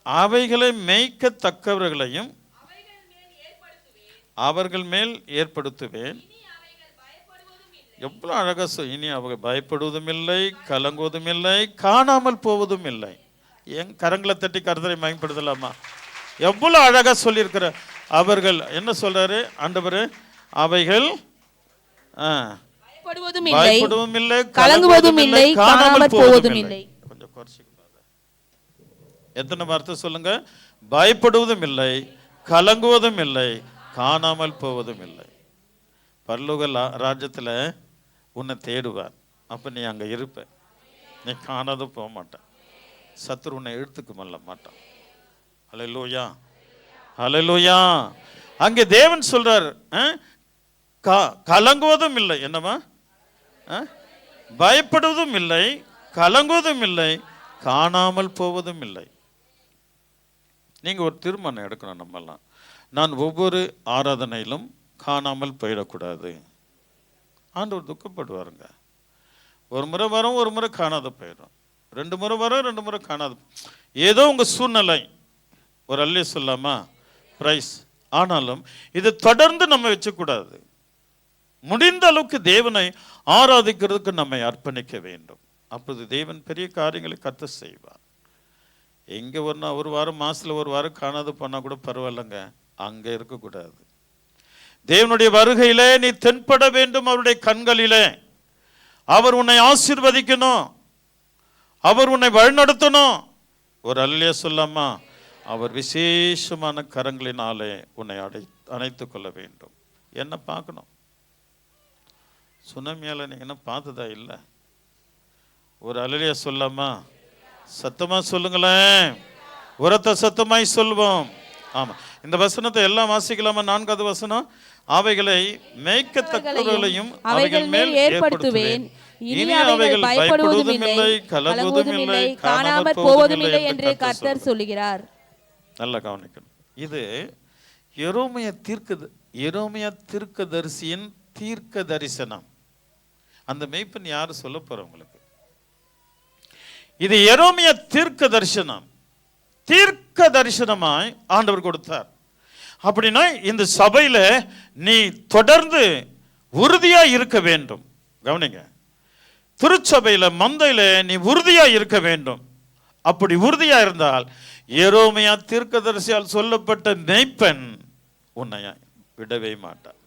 அவைகளை மேய்க்கத்தக்கவர்களையும் அவர்கள் மேல் ஏற்படுத்துவேன். எவ்வளோ அழகா இனி அவங்க பயப்படுவதும் இல்லை, கலங்குவதும் இல்லை, காணாமல் போவதும் இல்லை. என் கரங்களை தட்டி கர்த்தரை மகிமைப்படுத்தலாமா? எவ்வளோ அழகா சொல்லியிருக்கிற. அவர்கள் என்ன சொல்றாரு ஆண்டவர்? அவைகள் பயப்படுவதும் இல்லை, கலங்குவதும் இல்லை, காணாமல் போவதும் இல்லை. கொஞ்சம் குறைச்சிக்கணும். எத்தனை வார்த்தை சொல்லுங்க? பயப்படுவதும் இல்லை, கலங்குவதும் இல்லை, காணாமல் போவதும் இல்லை. பரலோக ராஜ்யத்தில் உன்னை தேடுவார். அப்போ நீ அங்கே இருப்ப. நீ காணாத போக மாட்டேன். சத்துரு உன்னை இழுத்துக்கு மல்ல மாட்டான். அல்லேலூயா. அல்லேலூயா. அங்கே தேவன் சொல்றார், கலங்குவதும் இல்லை, என்னமா பயப்படுவதும் இல்லை, கலங்குவதும் இல்லை, காணாமல் போவதும் இல்லை. நீங்க ஒரு தீர்மானம் எடுக்கணும். நம்மெல்லாம், நான் ஒவ்வொரு ஆராதனையிலும் காணாமல் போயிடக்கூடாது. ஆண்டவர் துக்கப்படுவாருங்க. ஒரு முறை வரும், ஒரு முறை காணாத போயிடும். 2 முறை வரும், 2 முறை காணாத. ஏதோ உங்க சூழ்நிலை ஒரு அல்லே சொல்லாமா பிரைஸ். ஆனாலும் இது தொடர்ந்து நம்ம வச்சக்கூடாது. முடிந்த அளவுக்கு தேவனை ஆராதிக்கிறதுக்கு நம்மை அர்ப்பணிக்க வேண்டும். அப்போது தேவன் பெரிய காரியங்களை கர்த்தர் செய்வார். எங்கே ஒரு வாரம் மாசத்துல ஒரு வாரம் காணாது போனா கூட பரவாயில்லைங்க. அங்கே இருக்கக்கூடாது. தேவனுடைய வருகையிலே நீ தென்பட வேண்டும். அவருடைய கண்களிலே அவர் உன்னை ஆசீர்வதிக்கணும், அவர் உன்னை வழிநடத்தணும். ஒரு அல்லே சொல்லாமா, அவர் விசேஷமான கரங்களினாலே உன்னை அணைத்து கொள்ள வேண்டும். என்ன பார்க்கணும்? சுனாமியால நீங்க என்ன பார்த்ததா இல்லை? ஒரு அல்லேலூயா சொல்லாமா? சத்தமா சொல்லுங்களேன். உரத்த சத்தமாய் சொல்வோம். ஆமா, இந்த வசனத்தை எல்லாம் வாசிக்கலாமா? 4வது வசனம், அவைகளை மேய்க்கத்தக்கவர்களையும் அவைகள் மேல் ஏற்படுத்துவேன், இனி அவைகள் பயப்படுவதும் இல்லை, கலங்குவதும் இல்லை, காணாமற் போவதும் இல்லை என்று கர்த்தர் சொல்கிறார். நல்லா கவனிக்கணும். இது எரேமியா தீர்க்கதரிசியின் தீர்க்க தரிசனம். அந்த மேய்ப்பன் யாரு சொல்ல போறவங்களுக்கு? இது எரேமியா தீர்க்க தரிசனம். தீர்க்க தரிசனமாய் ஆண்டவர் கொடுத்தார். அப்படின்னா இந்த சபையில நீ தொடர்ந்து உறுதியா இருக்க வேண்டும். கவனிங்க, திருச்சபையில மந்தையில நீ உறுதியா இருக்க வேண்டும். அப்படி உறுதியா இருந்தால் எரேமியா தீர்க்கதரிசியால் சொல்லப்பட்ட மேய்ப்பன் உன்னை விடவே மாட்டார்.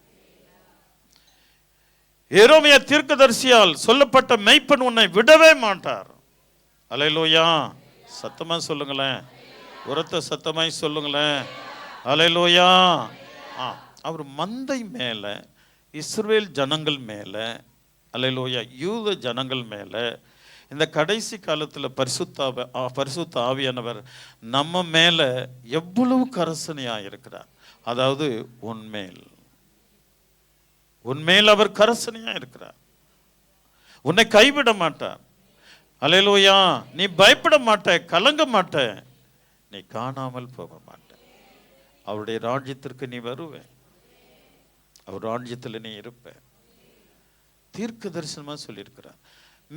எரேமியா தீர்க்கதரிசியால் சொல்லப்பட்ட மேய்ப்பன் உன்னை விடவே மாட்டார். அல்லேலூயா. சத்தமா சொல்லுங்களேன். உரத்த சத்தமாய் சொல்லுங்களேன். அல்லேலூயா. அவர் மந்தை மேல, இஸ்ரவேல் ஜனங்கள் மேல, அல்லேலூயா, யூத ஜனங்கள் மேல இந்த கடைசி காலத்தில் பரிசுத்த ஆவியானவர் நம்ம மேல எவ்வளவு கரசனையா இருக்கிறார். அதாவது உன்மேல் அவர் கரசனையா இருக்கிறார். உன்னை கைவிட மாட்டார். அல்லேலூயா. நீ பயப்பட மாட்ட, கலங்க மாட்ட, நீ காணாமல் போக மாட்ட. அவருடைய ராஜ்யத்திற்கு நீ வருவே, அவர் ராஜ்யத்தில் நீ இருப்ப. தீர்க்க தரிசனமா சொல்லியிருக்கிறார்.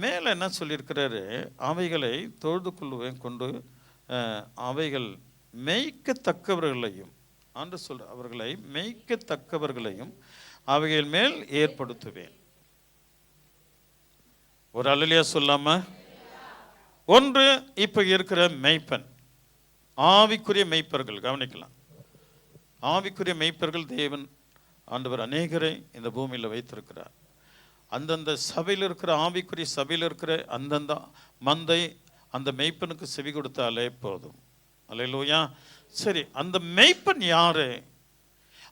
மேல என்ன சொல்லியிருக்கிறாரு? அவைகளை தொழுது கொள்ளுவேன் கொண்டு அவைகள் மேய்க்கத்தக்கவர்களையும், ஆண்டு சொல்ற, அவர்களை மேய்க்கத்தக்கவர்களையும் அவைகள் மேல் ஏற்படுத்துவேன். ஒரு அல்லேலூயா சொல்லாம? ஒன்று, இப்ப இருக்கிற மேய்ப்பன், ஆவிக்குரிய மேய்ப்பர்கள். கவனிக்கலாம், ஆவிக்குரிய மேய்ப்பர்கள் தேவன் ஆண்டவர் அநேகரை இந்த பூமியில் வைத்திருக்கிறார். அந்தந்த சபையில் இருக்கிற, ஆவிக்குரிய சபையில் இருக்கிற அந்தந்த மந்தை அந்த மெய்ப்பனுக்கு செவி கொடுத்தாலே போதும். அல்லேலூயா. சரி, அந்த மெய்ப்பன் யாரு?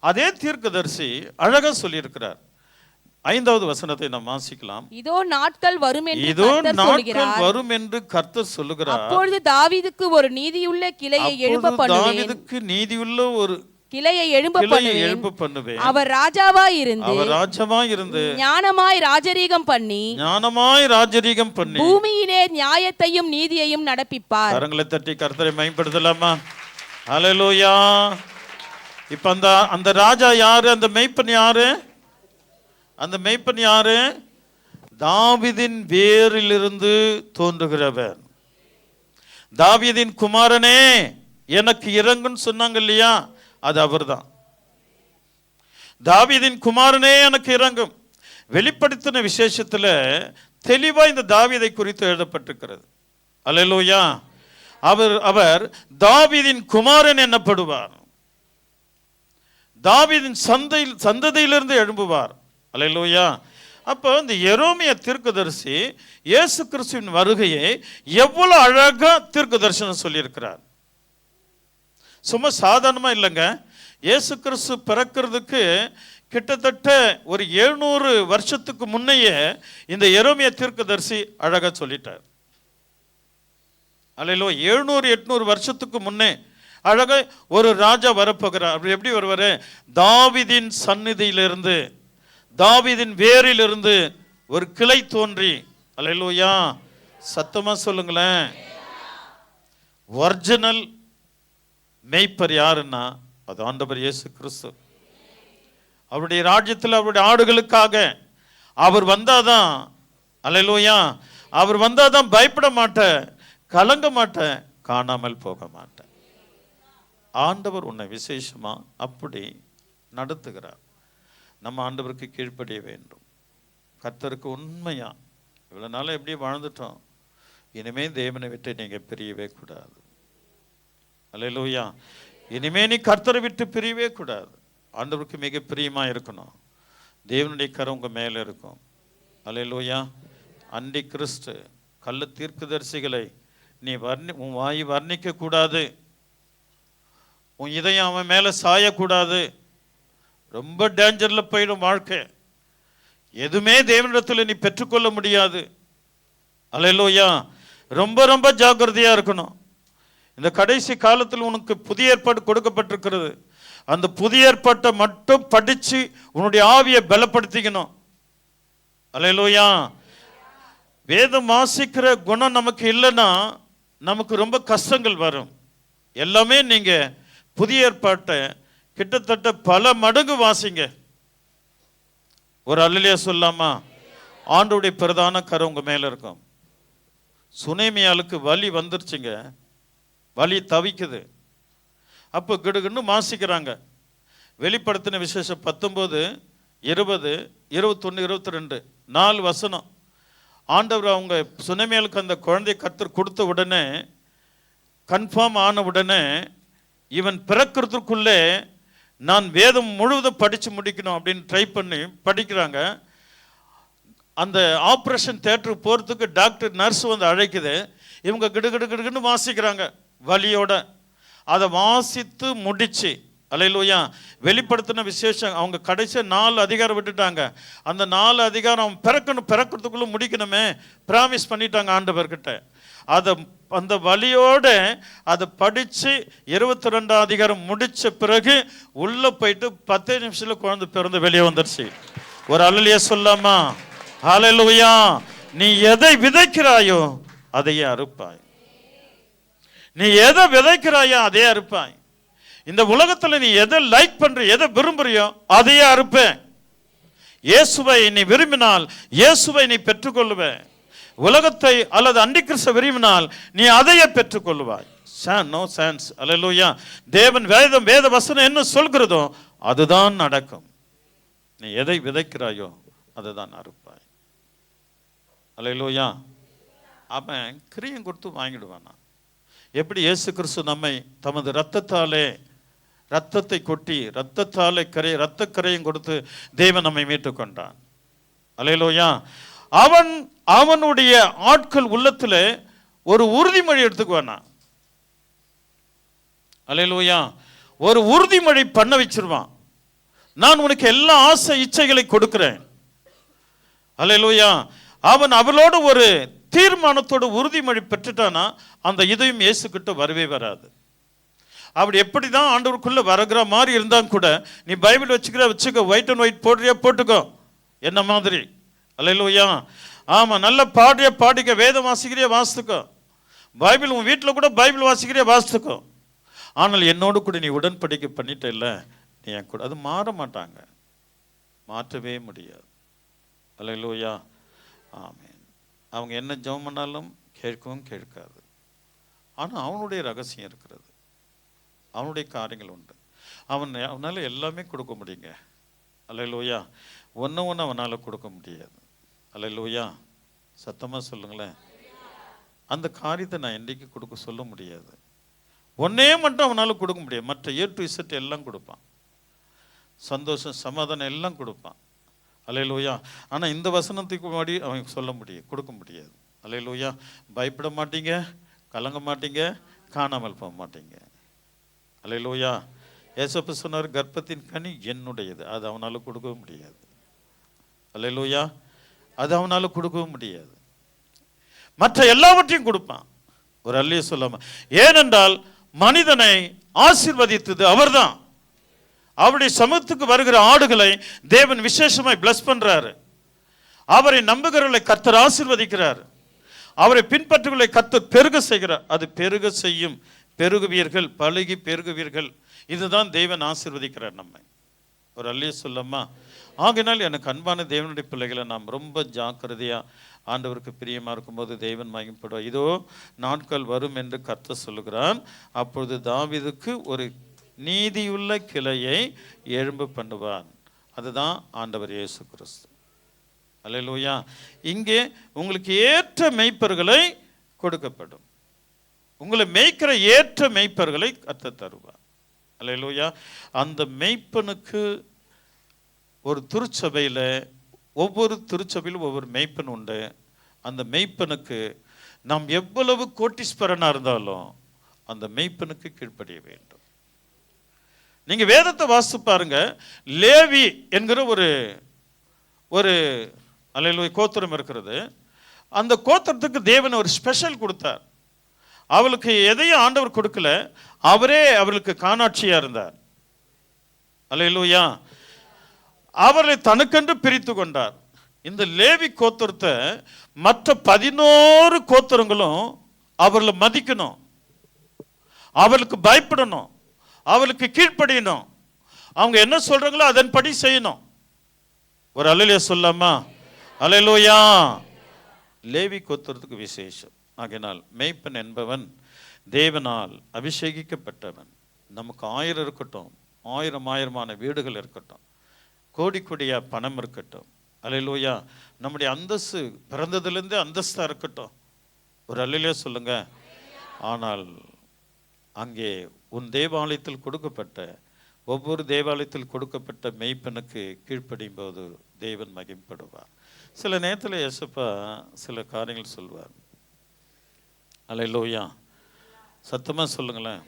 அதே தீர்க்கதரிசி அழகா சொல்லியிருக்கிறார். 5வது வசனத்தை நாம் வாசிக்கலாம். இதோ நாட்கள் வரும் என்று கர்த்தர் சொல்லுகிறார். அப்பொழுது தாவீதுக்கு ஒரு நீதியுள்ள கிளையை எழும்ப பண்ணுவேன். தாவீதுக்கு நீதியுள்ள ஒரு கிளையை எழும்ப பண்ணுவேன். அவர் ராஜாவாய் இருந்து ஞானமாய் ராஜரீகம் பண்ணி பூமியிலே நியாயத்தையும் நீதியையும் நடப்பிப்பார். கரங்களை தட்டி கர்த்தரை மகிமைப்படுத்தலாமா? அல்லேலூயா. இப்ப அந்த ராஜா யாரு? அந்த மேய்ப்பன் யாரு? அந்த மேய்ப்பன் யாரு? தாவீதின் வேரிலிருந்து தோன்றுகிறவர். தாவீதின் குமாரனே எனக்கு இரங்குன்னு சொன்னாங்க இல்லையா? அது அவர்தான். தாவீதின் குமாரனே எனக்கு இரங்கும். வெளிப்படுத்தின விசேஷத்துல தெளிவா இந்த தாவீதை குறித்து எழுதப்பட்டிருக்கிறது. அல்லேலூயா. அவர் தாவீதின் குமாரன் என்னப்படுவார். தாவீதின் சந்ததியிலிருந்து எழும்புவார். அல்லேலூயா. அப்போ இந்த எரேமியா தீர்க்கதரிசி இயேசு கிறிஸ்துவின் வருகையை எவ்வளவு அழகா தீர்க்க தரிசனம் சொல்லியிருக்கிறார். சும்மா சாதாரணமா இல்லைங்க. இயேசு கிறிஸ்து பிறக்கிறதுக்கு கிட்டத்தட்ட ஒரு 700 வருஷத்துக்கு முன்னையே இந்த எரேமியா தீர்க்கதரிசி அழகா சொல்லிட்டார். அல்லேலூயா. 700-800 வருஷத்துக்கு முன்னே அழகா ஒரு ராஜா வரப்போகிறார். அப்படி எப்படி வருவாரு? தாவீதின் சந்நிதியிலிருந்து, தாவீதின் வேரிலிருந்து ஒரு கிளை தோன்றி. அல்லேலூயா. சத்தமா சொல்லுங்களேன். ஒரிஜினல் மேய்ப்பர் யாருன்னா அது ஆண்டவர் இயேசு கிறிஸ்து. அவருடைய ராஜ்யத்தில் அவருடைய ஆடுகளுக்காக அவர் வந்தாதான், அல்லேலூயா, அவர் வந்தாதான் பயப்பட மாட்டேன், கலங்க மாட்டேன், காணாமல் போக மாட்டேன். ஆண்டவர் உன்னை விசேஷமா அப்படி நடத்துகிறார். நம்ம ஆண்டவருக்கு கீழ்ப்படிய வேண்டும். கர்த்தருக்கு உண்மையா இவ்வளவு நாள் எப்படி வாழ்ந்துட்டோம், இனிமே தேவனை விட்டு நீங்க பிரியவே கூடாது. அல்லேலூயா. இனிமே நீ கர்த்தரை விட்டு பிரியவே கூடாது. ஆண்டவருக்கு மிக பிரியமா இருக்கணும். தேவனுடைய கரம் உங்க மேல இருக்கும். அல்லேலூயா. அண்டி கிறிஸ்து கள்ள தீர்க்கதரிசிகளை நீ உன் வாய் வர்ணிக்க கூடாது. உன் இதயம் அவன் மேல சாயக்கூடாது. ரொம்ப டேஞ்சர்ல போயிடும் வாழ்க்கை. எதுவுமே தேவனிடத்தில் நீ பெற்றுக்கொள்ள முடியாது. அல்லேலூயா. ரொம்ப ரொம்ப ஜாக்கிரதையா இருக்கணும். இந்த கடைசி காலத்தில் உனக்கு புதிய ஏற்பாடு கொடுக்கப்பட்டிருக்கிறது. அந்த புதிய ஏற்பாட்டை மட்டும் படிச்சு உன்னுடைய ஆவியை பலப்படுத்திக்கணும். அல்லேலூயா. வேதம் வாசிக்கிற குணம் நமக்கு இல்லைன்னா நமக்கு ரொம்ப கஷ்டங்கள் வரும். எல்லாமே நீங்க புதிய ஏற்பாட்டை கிட்டத்தட்ட பல மடங்கு வாசிங்க. ஒரு அல்லேலூயா சொல்லாமா? ஆண்டவருடைய பிரதான கரம் உங்க மேல இருக்கும். சுனேமியாளுக்கு வலி வந்துருச்சுங்க, வலி தவிக்குது. அப்போ கிடுகுன்னு வாசிக்கிறாங்க. வெளிப்படுத்தின விசேஷம் 19, 20, 21, 22 4 வசனம். ஆண்டவர் அவங்க சுனேமியாளுக்கு அந்த குழந்தை கர்த்தர் கொடுத்த உடனே, கன்ஃபார்ம் ஆன உடனே, இவன் பிறக்கிறதுக்குள்ளே நான் வேதம் முழுவதும் படித்து முடிக்கணும் அப்படின்னு ட்ரை பண்ணி படிக்கிறாங்க. அந்த ஆப்ரேஷன் தியேட்டருக்கு போகிறதுக்கு டாக்டர் நர்ஸ் வந்து அழைக்குது. இவங்க கிடுகிடுன்னு வாசிக்கிறாங்க வலியோட. அதை வாசித்து முடிச்சு, அல்லேலூயா, வெளிப்படுத்தின விசேஷம் அவங்க கடைசி 4 அதிகாரம் விட்டுட்டாங்க. அந்த 4 அதிகாரம் பிறக்கிறதுக்குள்ள முடிக்கணுமே ப்ராமிஸ் பண்ணிட்டாங்க ஆண்டவர்கிட்ட. அதை அந்த வலியோட அதை படித்து 22 அதிகாரம் முடித்த பிறகு உள்ளே போயிட்டு 10 நிமிஷத்தில் குழந்தை பிறந்து வெளியே வந்துருச்சு. ஒரு அல்லேலூயா சொல்லாமா? ஹல்லேலூயா. நீ எதை விதைக்கிறாயோ அதையே அறுப்பாய். நீ எதை விதைக்கிறாயோ அதையே அறுப்பாய். இந்த உலகத்துல நீ எதை லைக் பண்ற, எதை விரும்புறியோ அதையே அறுப்பேன். இயேசுவை நீ விரும்பினால் இயேசுவை நீ பெற்றுக்கொள்ளுவ. உலகத்தை அல்லது அண்டிகிறிஸ்த விரும்பினால் நீ அதையே பெற்றுக்கொள்ளுவாய். No chance. அல்லேலூயா. தேவன் வேத வசனம் என்ன சொல்கிறதோ அதுதான் நடக்கும். நீ எதை விதைக்கிறாயோ அதுதான் அறுப்பாய். அல்லேலூயா. அவன் கிரியம் கொடுத்து வாங்கிடுவானா? எப்படி இயேசு கிறிஸ்து நம்மை தமது ரத்தத்தை கொட்டி ரத்தத்தாலே ரத்தக்கரையும் கொடுத்து தேவன் நம்மை மீட்டுக் கொண்டான். அல்லேலூயா. அவனுடைய ஆட்கள் உள்ளத்துல ஒரு உறுதிமொழி எடுத்துக்குவானா? அல்லேலூயா. ஒரு உறுதிமொழி பண்ண வச்சிருவான். நான் உனக்கு எல்லா ஆசை இச்சைகளை கொடுக்கிறேன். அல்லேலூயா. அவன் அவளோடு ஒரு தீர்மானத்தோடு உறுதிமொழி பெற்றுட்டானா அந்த இதயம் இயேசு கிட்ட வரவே வராது. அப்படி எப்படிதான் ஆண்டவருக்குள்ள வருகிற மாதிரி இருந்தா கூட நீ பைபிள் வச்சுக்கோ, ஒயிட் அண்ட் ஒயிட் போடுறியா போட்டுக்கோ, என்ன மாதிரி. அல்லேலூயா. ஆமா, நல்ல பாடிக்க, வேதம் வாசிக்கிறியா வாசித்துக்கோ, பைபிள் உன் வீட்டில் கூட பைபிள் வாசிக்கிறியா வாசித்துக்கோ. ஆனால் என்னோடு கூட நீ உடன்படிக்கை பண்ணிட்ட இல்ல, நீ என் கூட, அது மாற மாட்டாங்க, மாற்றவே முடியாது. அல்லேலூயா. ஆமென். அவங்க என்ன ஜெபம் பண்ணாலும் கேட்கவும் கேட்காது. ஆனால் அவனுடைய ரகசியம் இருக்கிறது, அவனுடைய காரியங்கள் உண்டு. அவனால் எல்லாமே கொடுக்க முடியுங்க. அல்லேலூயா. ஒன்று அவனால் கொடுக்க முடியாது. அல்லேலூயா. சத்தமாக சொல்லுங்களேன். அந்த காரியத்தை நான் என்றைக்கு கொடுக்க சொல்ல முடியாது. ஒன்னே மட்டும் அவனால் கொடுக்க முடியாது. மற்ற A to Z எல்லாம் கொடுப்பான். சந்தோஷம், சமாதானம் எல்லாம் கொடுப்பான். அல்லேலூயா. ஆனால் இந்த வசனத்துக்கு முன்னாடி அவன் சொல்ல முடியும், கொடுக்க முடியாது. அல்லேலூயா. பயப்பட மாட்டீங்க, கலங்க மாட்டீங்க, காணாமல் போக மாட்டீங்க. அல்லேலூயா. ஏசப்பா சொன்னார், கர்ப்பத்தின் கனி என்னுடையது, அது அவனால் கொடுக்கவும் முடியாது. அல்லேலூயா. அது அவனால் கொடுக்கவும் முடியாது. மற்ற எல்லாவற்றையும் கொடுப்பான். ஒரு அல்லையே சொல்லாம. ஏனென்றால் மனிதனை ஆசீர்வதித்தது அவர்தான். அவருடைய சமூகத்துக்கு வருகிற ஆடுகளை தேவன் விசேஷமாய் பிளஸ் பண்றாரு. அவரை நம்புகிறவர்களை கர்த்தர் ஆசீர்வதிக்கிறார். அவரை பின்பற்றுகளை கர்த்தர் பெருக செய்கிறார். அது பெருக செய்யும், பெருகுவீர்கள், பழகி பெருகுவீர்கள். இதுதான் தேவன் ஆசீர்வதிக்கிறார் நம்மை. ஒரு அல்லையே சொல்லம்மா. ஆகினால் எனக்கு அன்பான தேவனுடைய பிள்ளைகளை நாம் ரொம்ப ஜாக்கிரதையா ஆண்டவருக்கு பிரியமாக இருக்கும்போது தேவன் மகிமைப்படுவார். இதோ நாட்கள் வரும் என்று கர்த்தர் சொல்லுகிறான். அப்பொழுது தாவீதுக்கு ஒரு நீதியுள்ள கிளையை எழும்ப பண்ணுவான். அதுதான் ஆண்டவர் இயேசு கிறிஸ்து. அல்லேலூயா. இங்கே உங்களுக்கு ஏற்ற மெய்ப்பர்களை கொடுக்கப்படும். உங்களை மேய்க்கிற ஏற்ற மெய்ப்பர்களை கர்த்தர் தருவார். அல்லேலூயா. அந்த மெய்ப்பனுக்கு ஒரு திருச்சபையில், ஒவ்வொரு திருச்சபையிலும் ஒவ்வொரு மெய்ப்பன் உண்டு. அந்த மெய்ப்பனுக்கு நாம் எவ்வளவு கோட்டீஸ்வரனாக இருந்தாலும் அந்த மெய்ப்பனுக்கு கீழ்ப்படிய வேண்டும். நீங்க வேதத்தை வாசித்து பாருங்க. லேவி என்கிற ஒரு அல்லேலூயா கோத்திரம் இருக்கிறது. அந்த கோத்திரத்துக்கு தேவன் ஒரு ஸ்பெஷல் கொடுத்தார். அவளுக்கு எதையும் ஆண்டவர் கொடுக்கல, அவரே அவர்களுக்கு காணாட்சியா இருந்தார். அல்லேலூயா. அவர்களை தனக்கென்று பிரித்து கொண்டார். இந்த லேவி கோத்திரத்தை மற்ற 11 கோத்திரங்களும் அவர்களை மதிக்கணும், அவர்களுக்கு பயப்படணும், அவளுக்கு கீழ்ப்படியணும். அவங்க என்ன சொல்றாங்களோ அதன்படி செய்யணும். ஒரு அல்லேலூயா சொல்லாமா? அல்லேலூயா. லேவி கோத்திரத்துக்கு விசேஷம். ஆகையினால் மேய்ப்பன் என்பவன் தேவனால் அபிஷேகிக்கப்பட்டவன். நமக்கு 1000 இருக்கட்டும், 1000 வீடுகள் இருக்கட்டும், கோடி கோடியா பணம் இருக்கட்டும். அல்லேலூயா. நம்முடைய அந்தஸ்து பிறந்ததுலேருந்து அந்தஸ்தா இருக்கட்டும். ஒரு அல்லேலூயா சொல்லுங்க. ஆனால் அங்கே உன் தேவாலயத்தில் கொடுக்கப்பட்ட, ஒவ்வொரு தேவாலயத்தில் கொடுக்கப்பட்ட மெய்ப்பனுக்கு கீழ்ப்படியும் போது தேவன் மகிமைப்படுவார். சில நேரத்தில் இயேசுப்பா சில காரியங்கள் சொல்வார். அல்லேலூயா. சத்தமாக சொல்லுங்களேன்.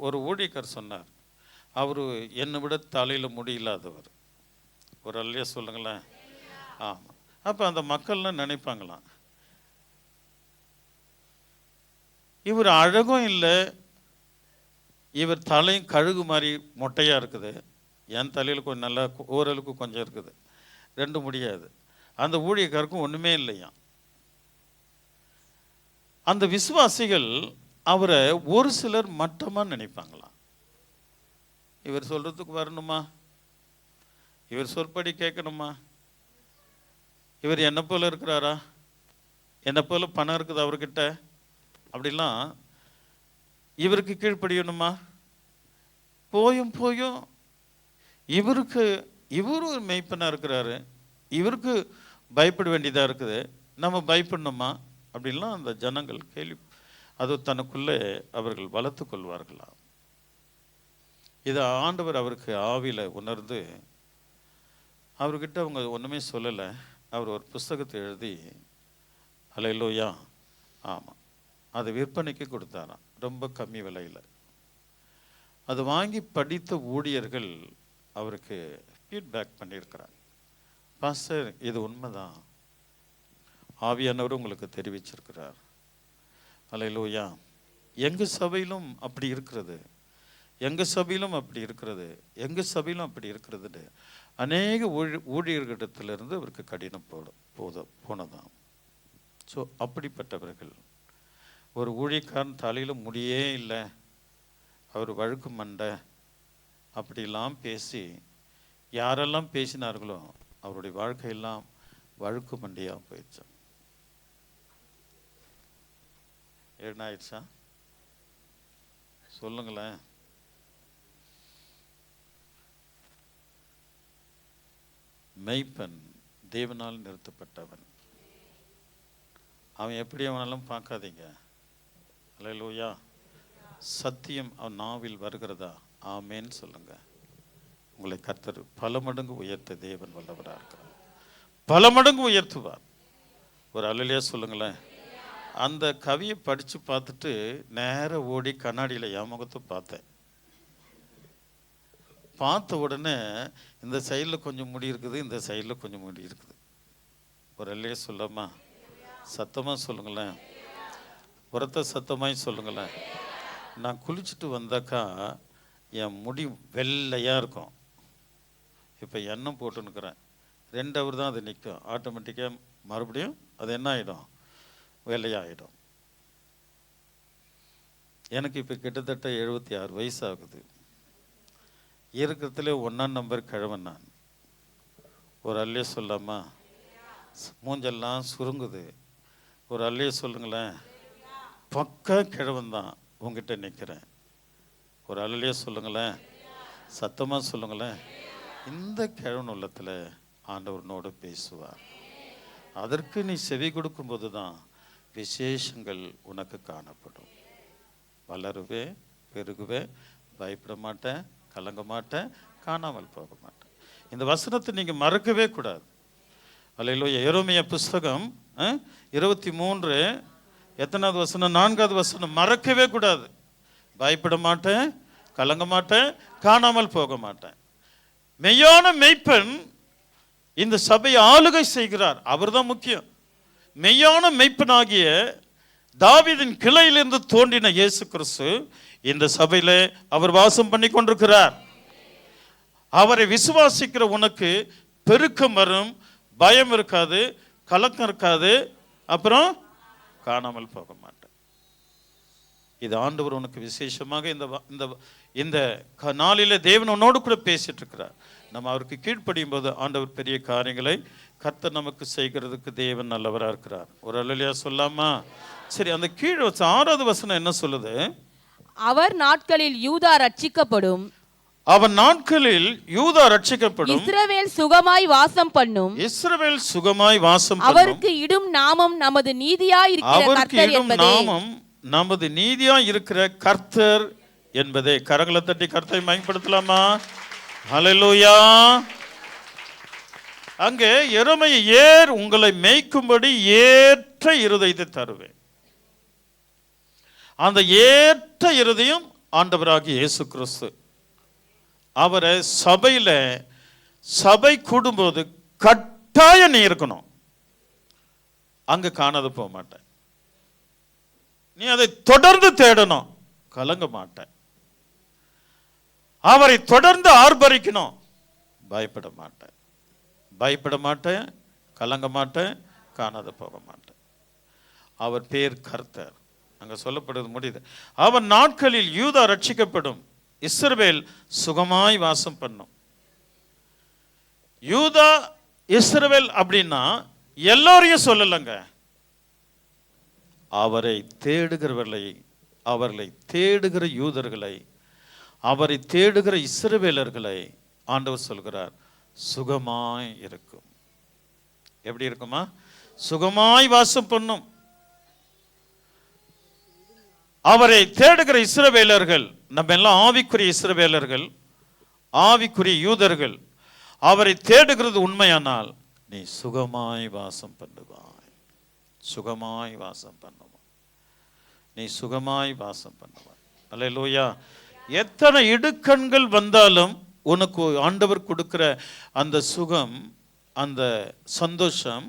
ஒரு ஊழியக்கார் சொன்னார், அவர் என்னை விட தலையில் முடியில்லாதவர். ஒரு அல்லையா சொல்லுங்களேன். ஆமாம். அப்போ அந்த மக்கள்லாம் நினைப்பாங்களாம், இவர் அழகும் இல்லை, இவர் தலையும் கழுகு மாதிரி மொட்டையாக இருக்குது, என் தலையில் கொஞ்சம் நல்லா ஓரளவுக்கு கொஞ்சம் இருக்குது, ரெண்டும் முடியாது. அந்த ஊழியக்காருக்கும் ஒன்றுமே இல்லையா. அந்த விசுவாசிகள் அவரை ஒரு சிலர் மட்டமாக நினைப்பாங்களாம். இவர் சொல்கிறதுக்கு வரணுமா, இவர் சொற்படி கேட்கணுமா, இவர் என்ன போல இருக்கிறாரா, என்ன போல பணம் இருக்குது அவர்கிட்ட, அப்படிலாம் இவருக்கு கீழ்ப்படியணுமா, போயும் இவரும் ஒரு மெய்ப்பனாக இருக்கிறாரு, இவருக்கு பயப்பட வேண்டியதாக இருக்குது, நம்ம பயப்படணுமா அப்படின்லாம் அந்த ஜனங்கள் கேள்வி, அது தனக்குள்ளே அவர்கள் வளர்த்து கொள்வார்களாம். இதை ஆண்டவர் அவருக்கு ஆவியில் உணர்ந்து அவர்கிட்ட அவங்க ஒன்றுமே சொல்லலை. அவர் ஒரு புஸ்தகத்தை எழுதி, அல்லேலூயா, ஆமாம், அதை விற்பனைக்கு கொடுத்தாராம் ரொம்ப கம்மி விலையில். அது வாங்கி படித்த ஊழியர்கள் அவருக்கு ஃபீட்பேக் பண்ணியிருக்கிறாங்க. பாஸ்டர், இது உண்மைதான், ஆவியானவர் உங்களுக்கு தெரிவிச்சிருக்கிறார். அல்லேலூயா, எங்கள் சபையிலும் அப்படி இருக்கிறது, எங்கள் சபையிலும் அப்படி இருக்கிறது, எங்கள் சபையிலும் அப்படி இருக்கிறது. அநேக ஊழியர்களிடத்திலிருந்து அவருக்கு கடினம் போனதாம். ஸோ அப்படிப்பட்டவர்கள், ஒரு ஊழியக்காரன் தலையில் முடியே இல்லை, அவர் வழுக்கு மண்டை அப்படிலாம் பேசி யாரெல்லாம் பேசினார்களோ அவருடைய வாழ்க்கையெல்லாம் வழுக்கு மண்டையாக போயிடுச்சு. என்ன ஆயிடுச்சா சொல்லுங்களேன். மெய்ப்பன் தேவனால் நிறுத்தப்பட்டவன். அவன் எப்படி அவனாலும் பார்க்காதீங்க. அல்லேலூயா. சத்தியம் அவன் நாவில் வருகிறதா? ஆமேன்னு சொல்லுங்க. உங்களை கர்த்தர் பல மடங்கு உயர்த்த தேவன் வல்லவராக இருக்கிறார். பல மடங்கு உயர்த்துவார். ஒரு அல்லேலூயா சொல்லுங்களேன். அந்த கவியை படித்து பார்த்துட்டு நேர ஓடி கண்ணாடியில் என் முகத்தை பார்த்தேன். பார்த்த உடனே இந்த சைடில் கொஞ்சம் முடி இருக்குது, இந்த சைடில் கொஞ்சம் முடி இருக்குது. ஒரு அல்லேலூயா சொல்லாமா? சத்தமாக சொல்லுங்களேன், உரத்த சத்தமாய் சொல்லுங்களேன். நான் குளிச்சுட்டு வந்தாக்கா என் முடி வெள்ளையாக இருக்கும். இப்போ எண்ணெய் போட்டுன்னுக்கிறேன், 2 ஹவர் தான் அது நிற்கும். ஆட்டோமேட்டிக்காக மறுபடியும் அது என்ன ஆகிடும்? வெள்ளையாகிடும். எனக்கு இப்போ கிட்டத்தட்ட 76 வயசு ஆகுது. இருக்கிறதுல 1ஆம் நம்பர் கிழவன் நான். ஒரு அல்லேலூயா சொல்லாமா? மூஞ்செல்லாம் சுருங்குது. ஒரு அல்லேலூயா சொல்லுங்களேன். பக்கா கிழவன் தான் உங்ககிட்ட நிற்கிறேன். ஒரு அல்லேலூயா சொல்லுங்களேன், சத்தமாக சொல்லுங்களேன். இந்த கிழவன் உள்ளத்தில் ஆண்டவனோடு பேசுவார். அதற்கு நீ செவி கொடுக்கும்போது தான் விசேஷங்கள் உனக்கு காணப்படும். வளருவே, பெருகுவே, பயப்பட மாட்டேன், கலங்க மாட்டேன், காணாமல் போக மாட்டேன். இந்த வசனத்தை நீங்கள் மறக்கவே கூடாது. அல்லேலூயா. எரேமியா புஸ்தகம் 23 எத்தனாவது வசனம்? 4வது வசனம். மறக்கவே கூடாது. பயப்பட மாட்டேன், கலங்க மாட்டேன், காணாமல் போக மாட்டேன். மெய்யான மெய்ப்பன் இந்த சபையை ஆளுகை செய்கிறார். அவர் தான் முக்கியம். மெய்யான மெய்ப்பனாகிய தாவீதின் கிளையிலிருந்து தோன்றின இயேசு கிறிஸ்து இந்த சபையில அவர் வாசம் பண்ணி கொண்டிருக்கிறார். அவரை விசுவாசிக்கிற உனக்கு பெருக்கம் வரும், பயம் இருக்காது, கலக்கம் இருக்காது, அப்புறம் காணாமல் போக மாட்டேன். இது ஆண்டவர் உனக்கு விசேஷமாக இந்த நாளில தேவன் உன்னோடு கூட பேசிட்டு இருக்கிறார். நம்ம அவருக்கு கீழ்ப்படியும் போது ஆண்டவர் பெரிய காரியங்களை கர்த்தர் நமக்கு செய்கிறதுக்கு தேவன் நல்லவராக இருக்கிறார். ஒரு அல்லேலூயா சொல்லாமா? சரி, அந்த கீழ் 6வது வசனம் என்ன சொல்லுது? அவர் நாட்களில் யூதா ரட்சிக்கப்படும். அவன் நாட்களில் யூதா ரட்சிக்கப்படும். இஸ்ரவேல் சுகமாய் வாசம் பண்ணும். இஸ்ரவேல் சுகமாய் வாசம் பண்ணும். அவருக்கு இடும் நாமம் நமது நீதியாய் இருக்கிற கர்த்தர் என்பதே. நாமம் நமது நீதியாய் இருக்கிற கர்த்தர் என்பதே. கரங்களை தட்டி கர்த்தரை மகிமைப்படுத்தலாமா? ஹல்லேலூயா. அங்கே எரேமியா, உங்களை மேய்க்கும்படி ஏற்ற இருதயத்தை தருவேன். அந்த ஏற்ற இருதயம் ஆண்டவராகிய இயேசு கிறிஸ்து. அவரை சபை கூடும்போது கட்டாயம் நீ இருக்கணும். அங்க காணாத போக மாட்டேன். நீ அதை தொடர்ந்து தேடணும், கலங்க மாட்டேன். அவரை தொடர்ந்து ஆர்ப்பரிக்கணும், பயப்பட மாட்டேன், கலங்க மாட்டேன், காணாத போக மாட்டேன். அவர் பேர் கர்த்தர். அங்கே சொல்லப்படுவது முடியுது. அவன் நாட்களில் யூதா ரட்சிக்கப்படும், இஸ்ரவேல் சுகமாய் வாசம் பண்ணும். யூதா இஸ்ரவேல் அப்படின்னா எல்லோரையும் சொல்லலைங்க. அவரை தேடுகிறவர்களை, அவர்களை தேடுகிற யூதர்களை, அவரை தேடுகிற இஸ்ரவேலர்களை ஆண்டவர் சொல்கிறார் சுகமாய் இருக்கும். எப்படி இருக்குமா? சுகமாய் வாசம் பண்ணும். அவரை தேடுகிற இஸ்ரவேலர்கள், நம்ம எல்லாம் ஆவிக்குரிய இஸ்ரவேலர்கள், ஆவிக்குரிய யூதர்கள். அவரை தேடுகிறது உண்மையானால் நீ சுகமாய் வாசம் பண்ணுவாய், சுகமாய் வாசம் பண்ணுவாய், நீ சுகமாய் வாசம் பண்ணுவாய். அல்லேலூயா. எத்தனை இடுக்கண்கள் வந்தாலும் உனக்கு ஆண்டவர் கொடுக்கிற அந்த சுகம், அந்த சந்தோஷம்,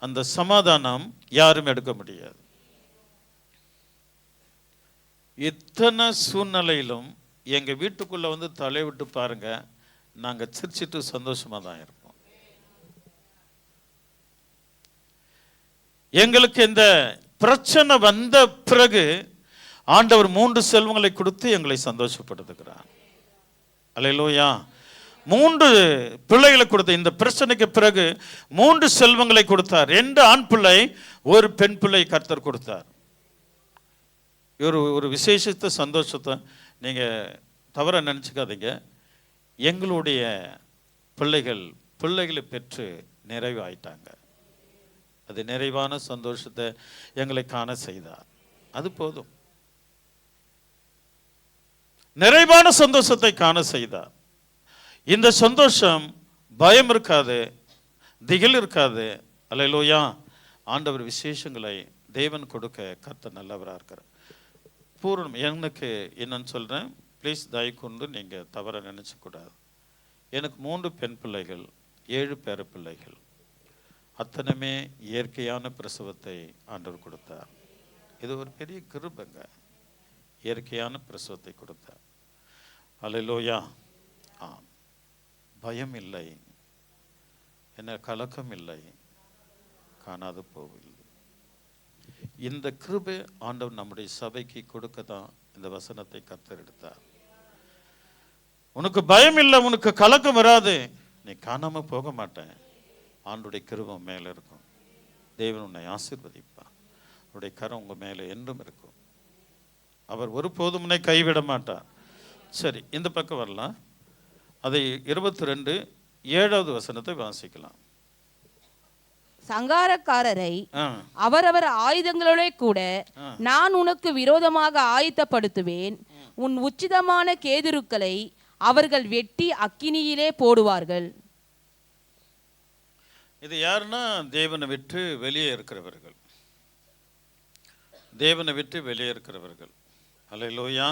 அந்த சமாதானம் யாரும் எடுக்க முடியாது. இத்தனை சூழ்நிலையிலும் எங்க வீட்டுக்குள்ள வந்து தலை விட்டு பாருங்க, நாங்க சிரிச்சிட்டு சந்தோஷமா தான் இருப்போம். எங்களுக்கு இந்த பிரச்சனை வந்த பிறகு ஆண்டவர் 3 செல்வங்களை கொடுத்து எங்களை சந்தோஷப்படுத்துகிறார். அல்லேலூயா. 3 பிள்ளைகளை கொடுத்த இந்த பிரச்சனைக்கு பிறகு 3 செல்வங்களை கொடுத்தார். 2 ஆண் பிள்ளை, 1 பெண் பிள்ளை கர்த்தர் கொடுத்தார். ஒரு விசேஷத்த சந்தோஷத்தை நீங்க தவற நினைச்சுக்காதீங்க. எங்களுடைய பிள்ளைகளை பெற்று நிறைவாயிட்டாங்க. அது நிறைவான சந்தோஷத்தை எங்களை காண செய்தார். அது போதும். நிறைவான சந்தோஷத்தை காண செய்தார். இந்த சந்தோஷம் பயம் இருக்காது, திகில் இருக்காது. அல்லேலூயா. ஆண்டவர் விசேஷங்களை தேவன் கொடுக்க கர்த்தர் நல்லவராக இருக்கிறார். பூர்ணம். எனக்கு என்னன்னு சொல்கிறேன், ப்ளீஸ் தயவு கொண்டு நீங்கள் தவற நினச்சக்கூடாது. எனக்கு 3 பெண் பிள்ளைகள், 7 பேர பிள்ளைகள். அத்தனையுமே இயற்கையான பிரசவத்தை ஆண்டவர் கொடுத்தார். இது ஒரு பெரிய கிருபைங்க. இயற்கையான பிரசவத்தை கொடுத்தார். அல்லேலூயா. ஆம். பயம் இல்லை, என்ன கலக்கம் இல்லை, காணாது போவில்லை. இந்த கிருபை ஆண்டவர் நம்முடைய சபைக்கு கொடுக்க தான் இந்த வசனத்தை கர்த்தர் எடுத்தார். உனக்கு பயம் இல்லை, உனக்கு கலக்கம் வராது, நீ காணாம போக மாட்டேன். ஆண்டுடைய கிருபை மேலே இருக்கும். தேவன் உன்னை ஆசீர்வதிப்பார். அவருடைய கரம் உங்க மேலே என்றும் இருக்கும். அவர் ஒருபோதும் உன்னை கைவிட மாட்டார். சரி, இந்த பக்கம் வரலாம். அதை 22 7வது வசனத்தை வாசிக்கலாம். சங்காரக்காரரை அவரவர் ஆயுதங்களோட கூட நான் உனக்கு விரோதமாக ஆயத்தப்படுத்துவேன். உன் உச்சிதமான கேதுருக்களை அவர்கள் வெட்டி அக்கினியிலே போடுவார்கள். இது யாருன்னா தேவனை விட்டு வெளியே இருக்கிறவர்கள். தேவனை விட்டு வெளியே இருக்கிறவர்கள். அல்லேலூயா.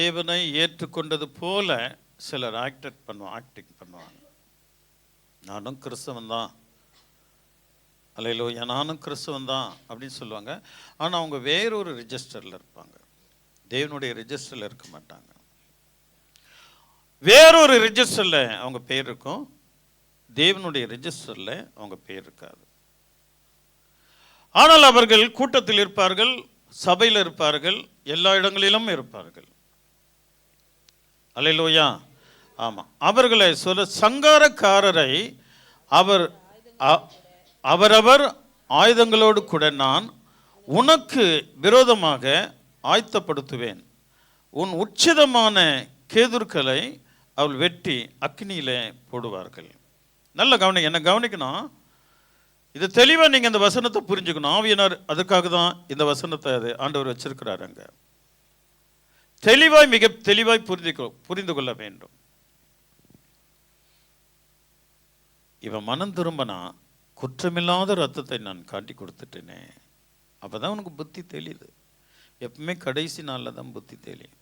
தேவனை ஏற்றுக்கொண்டது போல சிலர் ஆக்டிங் பண்ணுவாங்க. நானும் கிறிஸ்தவன் தான், அல்லேலூயா, நானும் கிறிஸ்தவன் தான் அப்படின்னு சொல்லுவாங்க. ஆனால் அவங்க வேறொரு ரிஜிஸ்டரில் இருப்பாங்க. தேவனுடைய ரிஜிஸ்டரில் இருக்க மாட்டாங்க. வேறொரு ரிஜிஸ்டரில் அவங்க பேர் இருக்கும், தேவனுடைய ரிஜிஸ்டரில் அவங்க பேர் இருக்காது. ஆனால் அவர்கள் கூட்டத்தில் இருப்பார்கள், சபையில் இருப்பார்கள், எல்லா இடங்களிலும் இருப்பார்கள். அல்லேலூயா. ஆமாம். அவர்களை சொல்ல சங்காரக்காரரை அவரவர் ஆயுதங்களோடு கூட நான் உனக்கு விரோதமாக ஆயத்தப்படுத்துவேன். உன் உச்சிதமான கேதுருக்களை அவள் வெட்டி அக்னியிலே போடுவார்கள். நல்ல கவனி, என்ன கவனிக்கணும். இது தெளிவாக நீங்கள் இந்த வசனத்தை புரிஞ்சுக்கணும். ஆவியனார் அதுக்காக தான் இந்த வசனத்தை ஆண்டவர் வச்சிருக்கிறார். அங்கே தெளிவாய், மிக தெளிவாய் புரிந்து கொள்ள வேண்டும். இவன் மனம் திரும்பினா குற்றமில்லாத ரத்தத்தை நான் காட்டி கொடுத்துட்டேனே, அப்போதான் உனக்கு புத்தி தெளியுது. எப்பவுமே கடைசி நாளில் தான் புத்தி தெளியும்.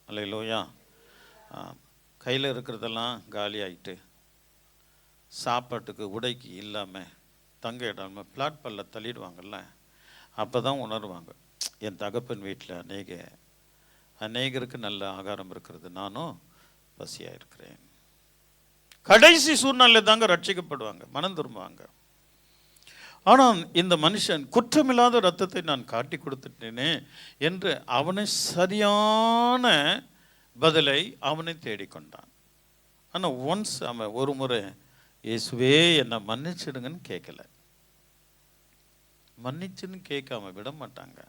அல்லேலூயா. கையில் இருக்கிறதெல்லாம் காலி ஆகிட்டு, சாப்பாட்டுக்கு உடைக்கு இல்லாமல், தங்க இடாமல் பிளாட்பால்ல தள்ளிடுவாங்கல்ல, அப்போ தான் உணர்வாங்க, என் தகப்பன் வீட்டில் அநேகருக்கு நல்ல ஆகாரம் இருக்கிறது, நானும் பசியாக இருக்கிறேன். கடைசி சூழ்நிலை தாங்க ரட்சிக்கப்படுவாங்க, மனம் திரும்புவாங்க. ஆனால் இந்த மனுஷன் குற்றமில்லாத ரத்தத்தை நான் காட்டி கொடுத்துட்டேனே என்று அவனை சரியான பதிலை அவனை தேடிக்கொண்டான். ஆனால் ஒன்ஸ் அவன் ஒரு முறை இயேசுவே என்னை மன்னிச்சிடுங்கன்னு கேட்கல. மன்னிச்சுன்னு கேட்காம விட மாட்டாங்க.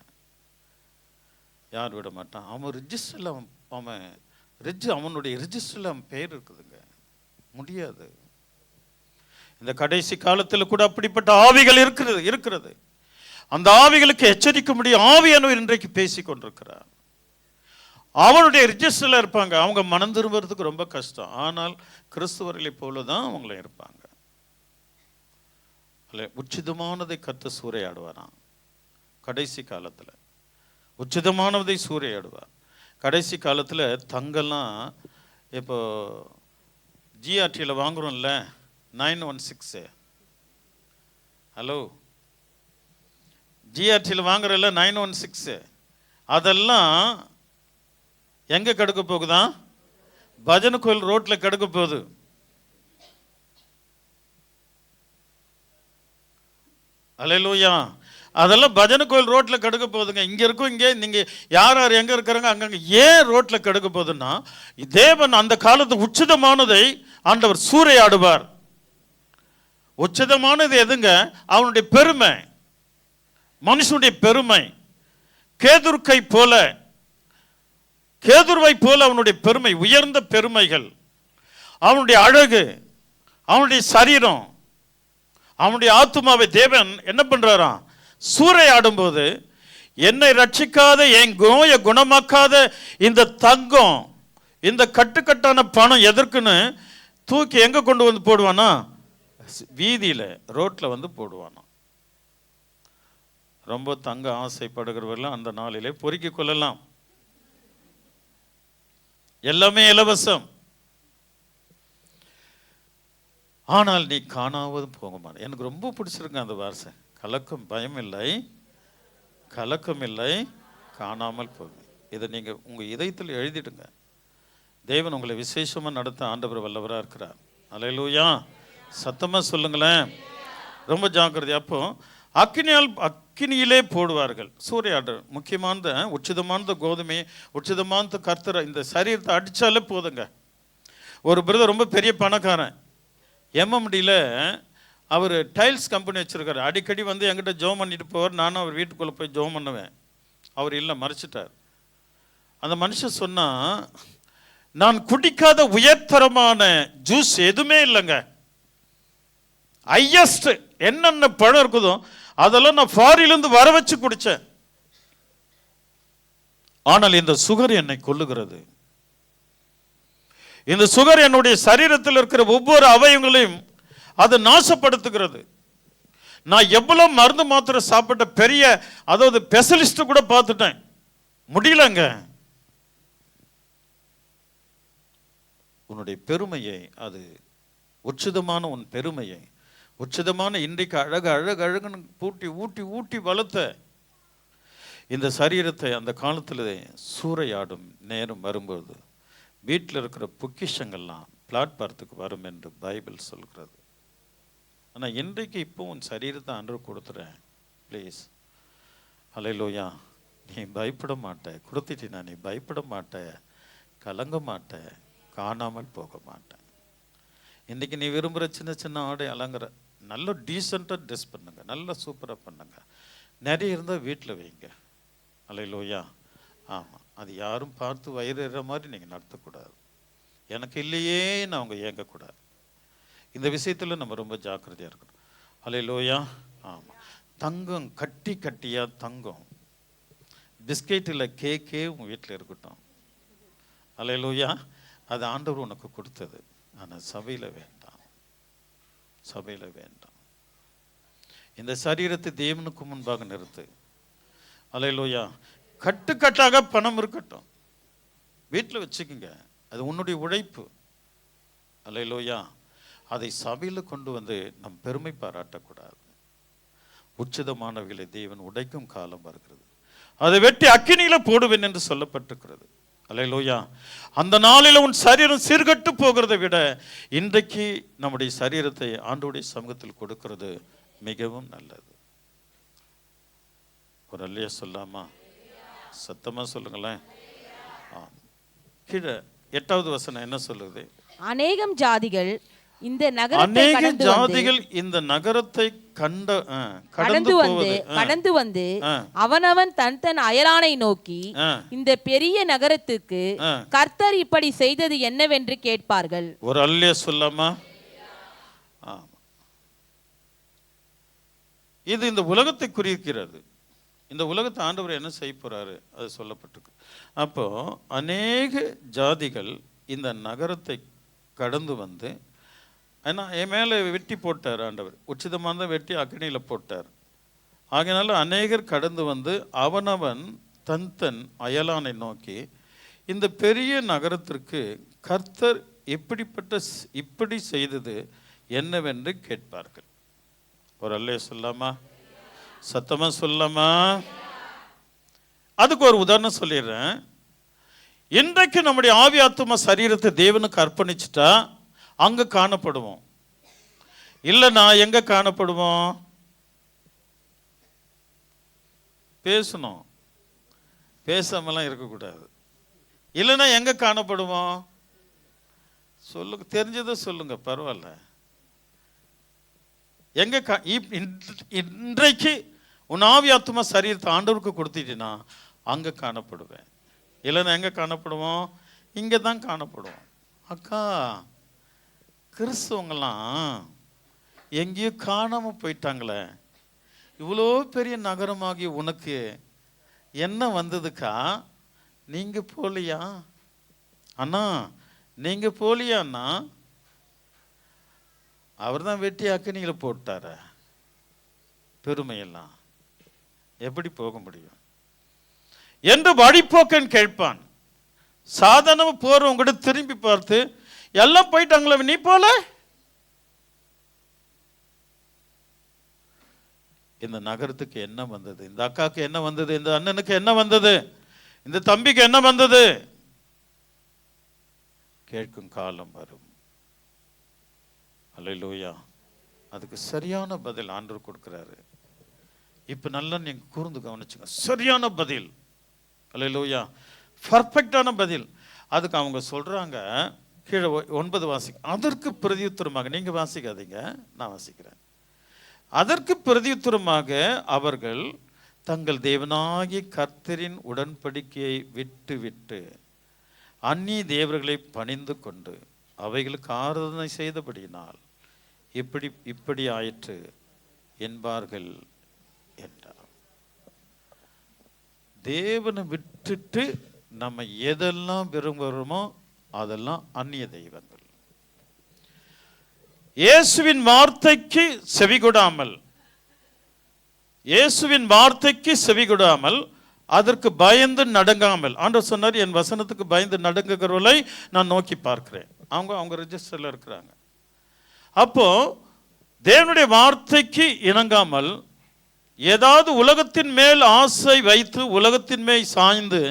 யார் விட மாட்டான்? அவன் ரிஜிஸ்டரில் அவனுடைய ரிஜிஸ்டரில் அவன் பெயர் இருக்குதுங்க. முடியாது. இந்த கடைசி காலத்தில் கூட அப்படிப்பட்ட ஆவிகள் இருக்கிறது. அந்த ஆவிகளுக்கு எச்சரிக்க முடியும் ஆவியானவர் இன்றைக்கு பேசி கொண்டிருக்கிறார். அவனுடைய ரிஜிஸ்டரில் இருப்பாங்க. அவங்க மனம் திரும்புறதுக்கு ரொம்ப கஷ்டம். ஆனால் கிறிஸ்துவர்களை போல தான் அவங்கள இருப்பாங்க. உச்சிதமானதை கர்த்தர் சூறையாடுவாராம் கடைசி காலத்தில். உச்சிதமானதை சூறையாடுவார் கடைசி காலத்தில். தங்கெல்லாம் இப்போ ஜிஆர்டியில் வாங்குறோம்ல 916. ஹலோ, ஜிஆர்டியில் வாங்குறல 916, அதெல்லாம் எங்கே கெடுக்க போகுதான்? பஜனை கோயில் ரோட்டில் கெடுக்க போகுது. அல்லேலூயா. அதெல்லாம் பஜனை கோயில் ரோட்டில் கெடுக்க போகுதுங்க. இங்கே இருக்கும். இங்கே நீங்கள் யார் யார் எங்கே இருக்கிறாங்க அங்கங்கே ஏன் ரோட்டில் கெடுக்க போகுதுன்னா, தேவன் அந்த காலத்து உச்சிதமானதை ஆண்டவர் சூறையாடுவார். உச்சிதமானது எதுங்க? அவனுடைய பெருமை, மனுஷனுடைய பெருமை. கேதுருவை போல அவனுடைய பெருமை, உயர்ந்த பெருமைகள், அவனுடைய அழகு, அவனுடைய சரீரம், அவனுடைய ஆத்துமாவை தேவன் என்ன பண்றாராம்? சூறையாடும் போது என்னை ரட்சிக்காத, என் நோயை குணமாக்காத இந்த தங்கம், இந்த கட்டுக்கட்டான பணம் எதற்குன்னு தூக்கி எங்க கொண்டு வந்து போடுவானா? வீதியில, ரோட்ல வந்து போடுவானா. ரொம்ப தங்க ஆசைப்படுகிறவர்கள் அந்த நாளிலே பொறுக்கிக் கொள்ளலாம். எல்லாமே இலவசம். ஆனால் நீ காணாவதும் போக மாட்டேன். எனக்கு ரொம்ப பிடிச்சிருக்கு அந்த வார்த்தை. கலக்கம் பயம் இல்லை, கலக்கம் இல்லை, காணாமல் போகும். இதை நீங்கள் உங்கள் இதயத்தில் எழுதிடுங்க. தேவன் உங்களை விசேஷமாக நடத்த ஆண்டவர் வல்லவராக இருக்கிறார். அல்லேலூயா. சத்தமாக சொல்லுங்களேன். ரொம்ப ஜாக்கிரதை. அப்போ அக்கினியிலே போடுவார்கள் சூறையாடல். முக்கியமான உச்சிதமான கோதுமை, உச்சிதமான கர்த்தரை இந்த சரீரத்தை அடித்தாலே போதுங்க. ஒரு பிரதர் ரொம்ப பெரிய பணக்காரன், எம்எம்டியில் அவர் டைல்ஸ் கம்பெனி வச்சுருக்காரு. அடிக்கடி வந்து என்கிட்ட ஜோம் பண்ணிட்டு போவார். நானும் அவர் வீட்டுக்குள்ளே போய் ஜோம் பண்ணுவேன். அவர் இல்லை, மறைச்சிட்டார். அந்த மனுஷன் சொன்னால், நான் குடிக்காத உயர்தரமான ஜூஸ் எதுவுமே இல்லைங்க. ஹையஸ்ட் என்னென்ன பழம் இருக்குதோ அதெல்லாம் நான் ஃபாரின்லேருந்து வர வச்சு குடித்தேன். ஆனால் இந்த சுகர் என்னை கொல்லுகிறது. இந்த சுகர் என்னுடைய சரீரத்தில் இருக்கிற ஒவ்வொரு அவயங்களையும் அது நாசப்படுத்துகிறது. நான் எவ்வளவு மருந்து மாத்திரை சாப்பிட்ட பெரிய, அதாவது ஸ்பெஷலிஸ்ட் கூட பார்த்துட்டேன், முடியலங்க. உன்னுடைய பெருமையை, அது உச்சிதமான உன் பெருமையை, உச்சிதமான இன்றைக்கு அழகுன்னு ஊட்டி வளர்த்த இந்த சரீரத்தை அந்த காலத்தில் சூறையாடும் நேரம் வரும்போது வீட்டில் இருக்கிற பொக்கிஷங்கள்லாம் பிளாட்பாரத்துக்கு வரும் என்று பைபிள் சொல்கிறது. ஆனால் இன்றைக்கு இப்போ உன் சரீரத்தை ஆண்டவர் கொடுத்துறேன், ப்ளீஸ். அல்லேலூயா. நீ பயப்பட மாட்ட, கொடுத்துட்டீனா நீ பயப்பட மாட்ட, கலங்க மாட்ட, காணாமல் போக மாட்டேன். இன்றைக்கி நீ விரும்புகிற சின்ன சின்ன ஆடை அலங்குற, நல்ல டீசெண்டாக ட்ரெஸ் பண்ணுங்க, நல்லா சூப்பராக பண்ணுங்க. நிறைய இருந்தால் வீட்டில் வைங்க. அல்லேலூயா. ஆமாம், அது யாரும் பார்த்து வயிறுற மாதிரி நீங்கள் நடத்தக்கூடாது. எனக்கு இல்லையேன்னு அவங்க ஏங்கக்கூடாது. இந்த விஷயத்தில் நம்ம ரொம்ப ஜாக்கிரதையாக இருக்கணும். அல்லேலூயா. ஆமாம், தங்கம் கட்டியாக தங்கம், பிஸ்கெட்டில் கேக்கே உங்கள் வீட்டில் இருக்கட்டும். அல்லேலூயா. அது ஆண்டவர் உனக்கு கொடுத்தது. ஆனால் சபையில் வேண்டாம், சபையில் வேண்டாம். இந்த சரீரத்தை தேவனுக்கு முன்பாக நிறுத்து. அல்லேலூயா. கட்டுக்கட்டாக பணம் இருக்கட்டும், வீட்டில் வச்சுக்கோங்க, அது உன்னுடைய உழைப்பு. அல்லேலூயா. அதை சபையில் கொண்டு வந்து நம் பெருமை பாராட்டக்கூடாது. உச்சிதமானவர்களை தேவன் உடைக்கும் காலம் வருகிறது. அதை வெட்டி அக்கினியில் போடுவேன் என்று சொல்லப்பட்டிருக்கிறது. அல்லேலூயா. அந்த நாளில் உன் சரீரம் சீர்கட்டு போகிறதை விட இன்றைக்கு நம்முடைய சரீரத்தை ஆண்டவருடைய சமூகத்தில் கொடுக்கிறது மிகவும் நல்லது. ஒரு அல்லையா சொல்லாமா? சத்தமா சொல்லுங்களேன். கீழே 8வது வசனம் என்ன சொல்லுது? அநேகம் ஜாதிகள் இந்த நகரத்தை கடந்து வந்து அவனவன் தன் அயலானை நோக்கி, இந்த பெரிய நகரத்துக்கு கர்த்தர் இப்படி செய்தது என்னவென்று கேட்பார்கள். ஒரு அல்லேலூயா சொல்லாமா? இது இந்த உலகத்தை குறிக்கிறது. இந்த உலகத்தை ஆண்டவர் என்ன செய்ய போறாரு அது சொல்லப்பட்டிருக்கு. அப்போ அநேக ஜாதிகள் இந்த நகரத்தை கடந்து வந்து, ஏன்னா என் மேலே வெட்டி போட்டார் ஆண்டவர், உச்சிதமான வெட்டி அக்னியில் போட்டார். ஆகையினால அநேகர் கடந்து வந்து அவனவன் தன் அயலானை நோக்கி, இந்த பெரிய நகரத்திற்கு கர்த்தர் இப்படி செய்தது என்னவென்று கேட்பார்கள். ஒரு அல்லேலூயா சொல்லாமா? சத்தமா சொல்லாமா? அதுக்கு ஒரு உதாரணம் சொல்லிடுறேன். இன்றைக்கு நம்முடைய ஆவி ஆத்தும சரீரத்தை தேவனுக்கு அர்ப்பணிச்சுட்டா அங்க காணப்படுவோம். இல்லைன்னா எங்க காணப்படுவோம்? பேசணும், பேசாமலாம் இருக்கக்கூடாது. இல்லைன்னா எங்க காணப்படுவோம்? சொல்லுங்க, தெரிஞ்சதை சொல்லுங்க, பரவாயில்ல. எங்க இன்றைக்கு உன் ஆவி ஆத்தும சரீரத்தை ஆண்டவருக்கு கொடுத்துட்டீன்னா அங்க காணப்படுவேன். இல்லைன்னா எங்க காணப்படுவோம்? இங்க தான் காணப்படுவோம். அக்கா, கிறிஸ்தவங்கெல்லாம் எங்கேயோ காணாம போயிட்டாங்களே, இவ்வளோ பெரிய நகரமாகி உனக்கு என்ன வந்ததுக்கா? நீங்க போலியா அண்ணா? நீங்க போலியா அண்ணா? அவர் தான் வெட்டி அக்கினியில போட்டார. பெருமையெல்லாம் எப்படி போக முடியும் என்று வழிபோக்கன் கேட்பான். சாதாரண போறவங்க திரும்பி பார்த்து, எல்லாம் போயிட்டாங்களே, நீ போல? இந்த நகரத்துக்கு என்ன வந்தது? இந்த அக்காவுக்கு என்ன வந்தது? இந்த அண்ணனுக்கு என்ன வந்தது? இந்த தம்பிக்கு என்ன வந்தது? கேட்கும் காலம் வரும். அல்லேலூயா. அதுக்கு சரியான பதில் ஆண்டவர் கொடுக்கிறாரு. இப்ப நல்லா நீங்க கூர்ந்து கவனிச்சுங்க. சரியான பதில். அல்லேலூயா. பர்ஃபெக்டான பதில். அதுக்கு அவங்க சொல்றாங்க, கீழே 9 வாசிக்க. அதற்கு பிரதியுத்தரமாக, நீங்க வாசிக்காதீங்க, நான் வாசிக்கிறேன். அதற்கு பிரதியுத்தரமாக அவர்கள் தங்கள் தேவனாகிய கர்த்தரின் உடன்படிக்கையை விட்டு அந்நிய தேவர்களை பணிந்து கொண்டு அவைகளுக்கு ஆராதனை செய்தபடியினால் இப்படி ஆயிற்று என்பார்கள் என்றார். தேவனை விட்டுட்டு நம்ம எதெல்லாம் விரும்புகிறோமோ அதெல்லாம் அந்நிய தெய்வங்கள். இயேசுவின் வார்த்தைக்கு செவிகொடாமல் அதற்கு பயந்து நடுங்காமல், ஆண்டவர் சொன்னார், என் வசனத்துக்கு பயந்து நடுங்குகிறவர்களை நான் நோக்கி பார்க்கிறேன். அவங்க ரெஜிஸ்டர்ல இருக்கிறாங்க. அப்போ தேவனுடைய வார்த்தைக்கு இணங்காமல் ஏதாவது உலகத்தின் மேல் ஆசை வைத்து உலகத்தின் மேல் சாய்ந்து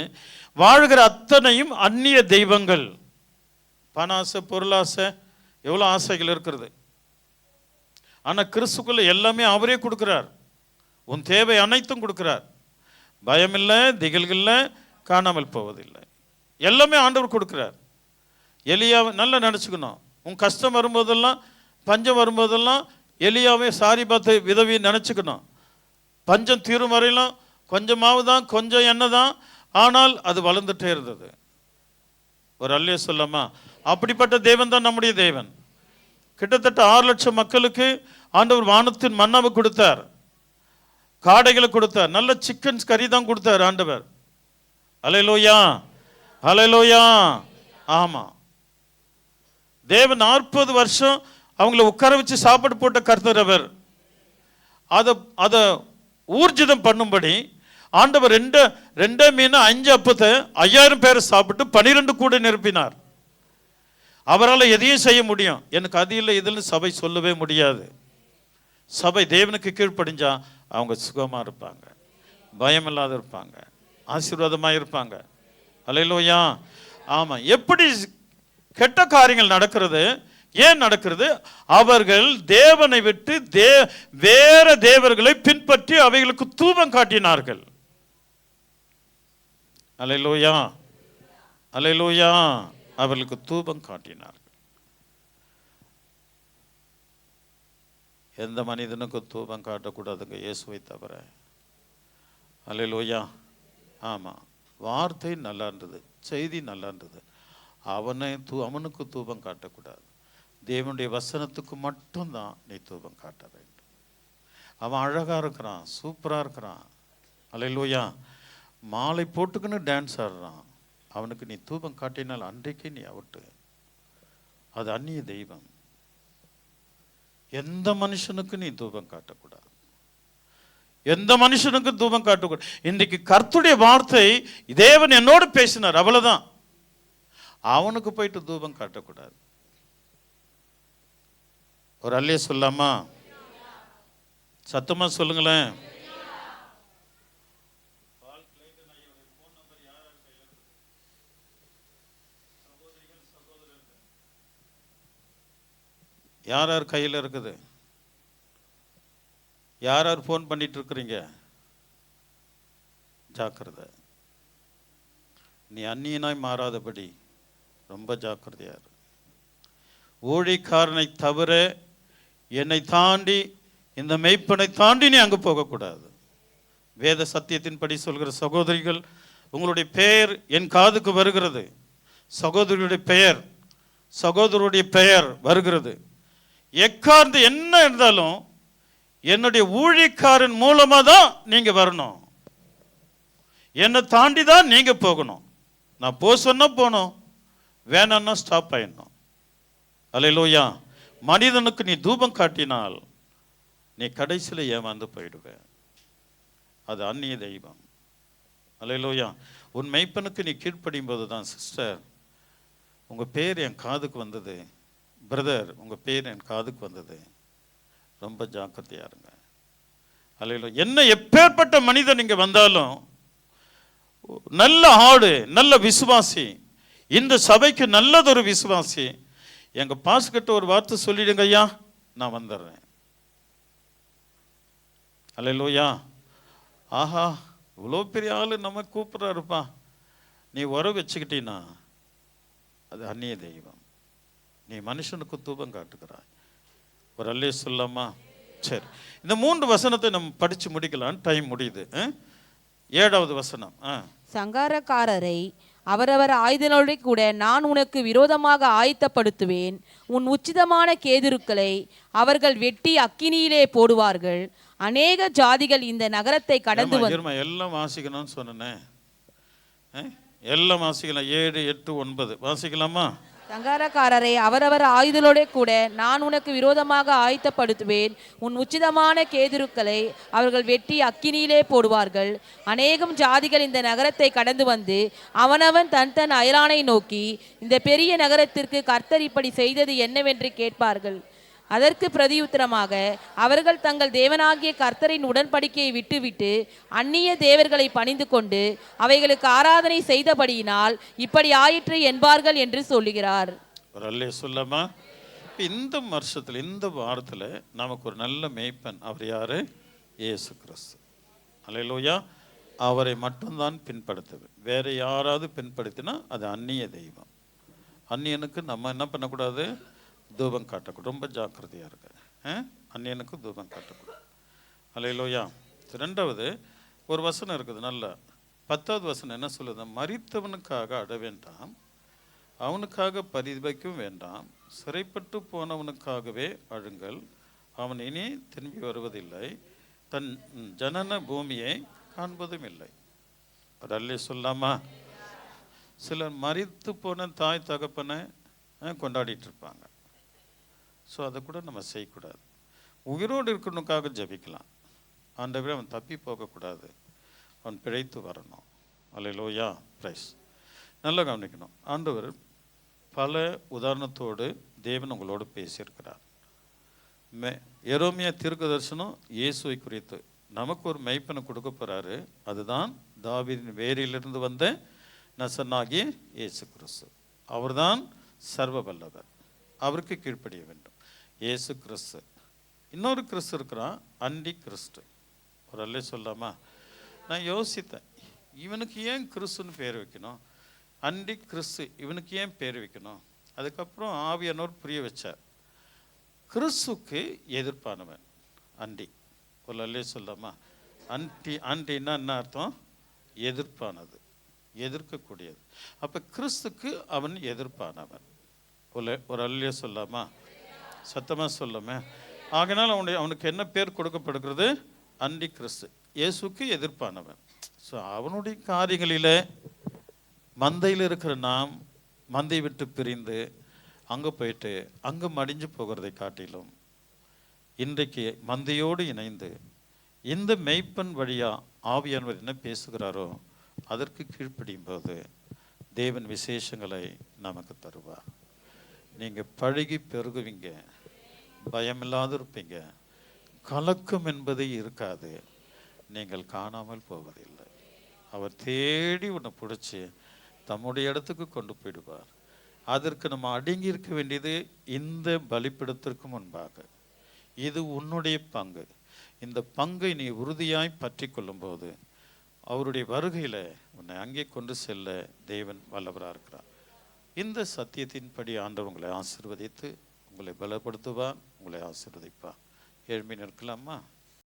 வாழ்கிற அத்தனையும் அந்நிய தெய்வங்கள். பணாசை, பொருளாசை, எவ்வளோ ஆசைகள் இருக்கிறது. ஆனால் கிறிஸ்துக்குள்ள எல்லாமே அவரே கொடுக்கிறார். உன் தேவை அனைத்தும் கொடுக்கிறார். பயமில்லை, திகில்கள் காணாமல் போவதில்லை, எல்லாமே ஆண்டவர் கொடுக்கிறார். எலியாவை நல்லா நினச்சிக்கணும். உன் கஷ்டம் வரும்போதெல்லாம், பஞ்சம் வரும்போதெல்லாம் எலியாவே சாரிபாத்தை விதவி நினச்சிக்கணும். பஞ்சம் தீரும் வரையிலும் கொஞ்சமாவது தான், கொஞ்சம் எண்ணெய் தான், ஆனால் அது வளர்ந்துட்டே இருந்தது. ஒரு அல்லேலூயா சொல்லாமா? அப்படிப்பட்ட தேவன் தான் நம்முடைய தேவன். கிட்டத்தட்ட 6 லட்சம் மக்களுக்கு ஆண்டவர் வானத்தின் மன்னாவை கொடுத்தார், காடைகளை கொடுத்தார், நல்ல சிக்கன் கறி தான் கொடுத்தார் ஆண்டவர். அல்லேலூயா, அல்லேலூயா. ஆமா, தேவன் 40 வருஷம் அவங்கள உட்கார வச்சு சாப்பாடு போட்ட கர்த்தர் அவர். அதை ஊர்ஜிதம் பண்ணும்படி ஆண்டவர் 2 மீன் 5 அப்பத்தை 5000 பேரை சாப்பிட்டு 12 கூட நிரப்பினார். அவரால் எதையும் செய்ய முடியும். எனக்கு அது இல்லை இதில் சபை சொல்லவே முடியாது. சபை தேவனுக்கு கீழ்ப்படிஞ்சா அவங்க சுகமாக இருப்பாங்க, பயம் இல்லாத இருப்பாங்க, ஆசீர்வாதமாக இருப்பாங்க. அல்லேலூயா. ஆமாம். எப்படி கெட்ட காரியங்கள் நடக்கிறது, ஏன் நடக்கிறது? அவர்கள் தேவனை விட்டு வேற தேவர்களை பின்பற்றி அவைகளுக்கு தூபம் காட்டினார்கள். அல்லேலூயா, அல்லேலூயா. அவர்களுக்கு தூபம் காட்டினார்கள். எந்த மனிதனுக்கும் தூபம் காட்டக்கூடாதுங்க, இயேசுவை தவிர. அல்லேலூயா. ஆமாம், வார்த்தை நல்லா இருந்தது, செய்தி நல்லா இருந்தது, அவனுக்கு தூபம் காட்டக்கூடாது. தேவனுடைய வசனத்துக்கு மட்டும்தான் நீ தூபம் காட்ட வேண்டும். அவன் அழகாக இருக்கிறான், சூப்பராக இருக்கிறான், அல்லேலூயா, மாலை போட்டுக்குன்னு டான்ஸ் ஆடுறான், அவனுக்கு நீ தூபம் காட்டினால் அன்றைக்கு நீ அவுட்டு. அது அந்நிய தெய்வம். எந்த மனுஷனுக்கு நீ தூபம் காட்டக்கூடாது, எந்த மனுஷனுக்கு தூபம் காட்டக்கூடாது. இன்றைக்கு கர்த்தருடைய வார்த்தை தேவன் என்னோடு பேசினார், அவ்வளவுதான். அவனுக்கு போயிட்டு தூபம் காட்டக்கூடாது. ஒரு அல்லே சொல்லாமா? சத்தமா சொல்லுங்களேன். யார் யார் கையில் இருக்குது? யார் யார் ஃபோன் பண்ணிட்டு இருக்கிறீங்க? ஜாக்கிரதை, நீ அந்நியனாய் மாறாதபடி ரொம்ப ஜாக்கிரதையா இரு. ஊழியக்காரனை தவிர என்னை தாண்டி, இந்த மெய்ப்பனை தாண்டி நீ அங்கு போகக்கூடாது. வேத சத்தியத்தின்படி சொல்கிற சகோதரிகள், உங்களுடைய பெயர் என் காதுக்கு வருகிறது, சகோதரியுடைய பெயர், சகோதரருடைய பெயர் வருகிறது. எக்கார்ந்து என்ன இருந்தாலும் என்னுடைய ஊழியக்காரன் மூலமாக தான் நீங்க வரணும், என்னை தாண்டி தான் நீங்க போகணும். நான் போ சொன்னா போகணும், வேணான்னா ஸ்டாப் ஆயிடணும். அல்லேலூயா. மனிதனுக்கு நீ தூபம் காட்டினால் நீ கடைசியில் ஏமாந்து போயிடுவேன். அது அந்நிய தெய்வம். அல்லேலூயா. உன் மெய்ப்பனுக்கு நீ கீழ்ப்படியும் போது தான், சிஸ்டர் உங்கள் பேர் என் காதுக்கு வந்தது, பிரதர் உங்கள் பேர் என் காதுக்கு வந்தது, ரொம்ப ஜாக்கிரதையா இருங்க. அல்லேலூயா. என்ன எப்பேற்பட்ட மனிதன் இங்கே வந்தாலும், நல்ல ஆடு, நல்ல விசுவாசி, இந்த சபைக்கு நல்லதொரு விசுவாசி, எங்க பாஸ் கிட்ட ஒரு வார்த்தை சொல்லிடுங்க ஐயா, நான் வந்துடுறேன். அல்லேலூயா. ஆஹா, இவ்வளோ பெரிய ஆளு நம்ம கூப்பிட்றாருப்பா, நீ உறவு வச்சுக்கிட்டீன்னா அது அந்நிய தெய்வம். நீ மனுஷனுக்கு தூபம் காட்டுகிறாய். ஒரு அல்லே சொல்லாமா? சரி, இந்த 3 வசனத்தை நம்ம படிச்சு முடிக்கலாம், டைம் முடியுது. 7வது வசனம். சங்காரக்காரரை அவரவர் ஆயுதங்களோடு கூட நான் உனக்கு விரோதமாக ஆயத்தப்படுத்துவேன். உன் உச்சிதமான கேதுருக்களை அவர்கள் வெட்டி அக்கினியிலே போடுவார்கள். அநேக ஜாதிகள் இந்த நகரத்தை கடந்து எல்லாம் வாசிக்கணும்னு சொன்னேன். எல்லாம் வாசிக்கலாம். 7, 8, 9 வாசிக்கலாமா? சங்காரக்காரரை அவரவர் ஆயுதங்களோட கூட நான் உனக்கு விரோதமாக ஆயத்தப்படுத்துவேன். உன் உச்சிதமான கேதுருக்களை அவர்கள் வெட்டி அக்கினியிலே போடுவார்கள். அநேகம் ஜாதிகள் இந்த நகரத்தை கடந்து வந்து அவனவன் தன் தன் அயலானை நோக்கி, இந்த பெரிய நகரத்திற்கு கர்த்தர் இப்படி செய்தது என்னவென்று கேட்பார்கள். அதற்கு பிரதியுத்தரமாக அவர்கள் தங்கள் தேவனாகிய கர்த்தரின் உடன்படிக்கையை விட்டுவிட்டு அந்நிய தேவர்களை பணிந்து கொண்டு அவைகளுக்கு ஆராதனை செய்தபடியினால் இப்படி ஆயிற்று என்பார்கள் என்று சொல்லுகிறார். சொல்லமா? இந்த வருஷத்துல, இந்த வாரத்துல நமக்கு ஒரு நல்ல மேய்ப்பன். அவர் யாரு? இயேசு கிறிஸ்து. அல்லேலூயா. அவரை மட்டும்தான் பின்படுத்துவேன். வேற யாராவது பின்படுத்தினா அது அந்நிய தெய்வம். அந்நியனுக்கு நம்ம என்ன பண்ணக்கூடாது? தூபம் காட்டக்கூடாது. ரொம்ப ஜாக்கிரதையா இருக்கு. அந்நியனுக்கு தூபம் காட்டக்கூடாது. அல்லேலூயா. 2வது ஒரு வசனம் இருக்குது, நல்ல 10வது வசனம் என்ன சொல்லுது? மரித்தவனுக்காக அழ வேண்டாம், அவனுக்காக பரிதபிக்கவும் வேண்டாம், சிறைப்பட்டு போனவனுக்காகவே அழுங்கள், அவன் இனி திரும்பி வருவதில்லை, தன் ஜனன பூமியை காண்பதும் இல்லை. ஒரு அல்லே சொல்லாமா? சிலர் மரித்து போன தாய் தகப்பனை கொண்டாடிட்டு இருப்பாங்க. ஸோ அதை கூட நம்ம செய்யக்கூடாது. உயிரோடு இருக்கணுக்காக ஜபிக்கலாம். ஆண்டவரே அவன் தப்பி போகக்கூடாது, அவன் பிழைத்து வரணும். அல்லேலூயா. பிரைஸ். நல்லா கவனிக்கணும். ஆண்டவர் பல உதாரணத்தோடு தேவன் உங்களோடு பேசியிருக்கிறார். எரேமியா தீர்க்கதரிசனம் இயேசுவை குறித்து நமக்கு ஒரு மெய்ப்பனை கொடுக்க போறாரு. அதுதான் தாவீதின் வேரிலிருந்து வந்த நசனாகிய இயேசு கிறிஸ்து. அவர்தான் சர்வ வல்லவர். அவருக்கு கீழ்ப்படிய வேண்டும். இயேசு கிறிஸ்து. இன்னொரு கிறிஸ்து இருக்கிறான், அண்டி கிறிஸ்து. ஒரு அல்லே சொல்லாமா? நான் யோசித்தேன், இவனுக்கு ஏன் கிறிஸ்துன்னு பேர் வைக்கணும், அண்டி கிறிஸ்து இவனுக்கு ஏன் பேர் வைக்கணும்? அதுக்கப்புறம் ஆவியானவர் புரிய வச்சார், கிறிஸ்துக்கு எதிர்ப்பானவன் அண்டி. ஒரு அல்லே சொல்லாமா? அண்டின்னா என்ன அர்த்தம்? எதிர்ப்பானது, எதிர்க்கக்கூடியது. அப்போ கிறிஸ்துக்கு அவன் எதிர்ப்பானவன். ஒரு அல்லே சொல்லாமா? சத்தமாக சொல்லாமே. ஆகினால் அவனுக்கு என்ன பேர் கொடுக்கப்படுகிறது? அண்டி கிறிஸ்து, இயேசுக்கு எதிர்ப்பானவன். ஸோ அவனுடைய காரியங்களில் மந்தையில் இருக்கிற நாம் மந்தை விட்டு பிரிந்து அங்கே போயிட்டு அங்கே மடிஞ்சு போகிறதை காட்டிலும் இன்றைக்கு மந்தையோடு இணைந்து இந்த மெய்ப்பன் வழியாக ஆவியானவர் என்ன பேசுகிறாரோ அதற்கு கீழ்ப்படியும் போது தேவன் விசேஷங்களை நமக்கு தருவார். நீங்கள் பழகி பெருகுவீங்க, பயமில்லாது இருப்பீங்க, கலக்கம் என்பதே இருக்காது, நீங்கள் காணாமல் போவதில்லை. அவர் தேடி உன்னை பிடிச்சி தம்முடைய இடத்துக்கு கொண்டு போயிடுவார். அதற்கு நம்ம அடங்கி இருக்க வேண்டியது இந்த பலிப்பிடத்திற்கு முன்பாக. இது உன்னுடைய பங்கு. இந்த பங்கை நீ உறுதியாய் பற்றி கொள்ளும்போது அவருடைய வருகையில் உன்னை அங்கே கொண்டு செல்ல தேவன் வல்லவராக இருக்கிறார். இந்த சத்தியத்தின்படி ஆண்டவர் உங்களை ஆசீர்வதித்து உங்களை பலப்படுத்துவார், உங்களை ஆசீர்வதிப்பார். எழும்பி நிற்கலாமா?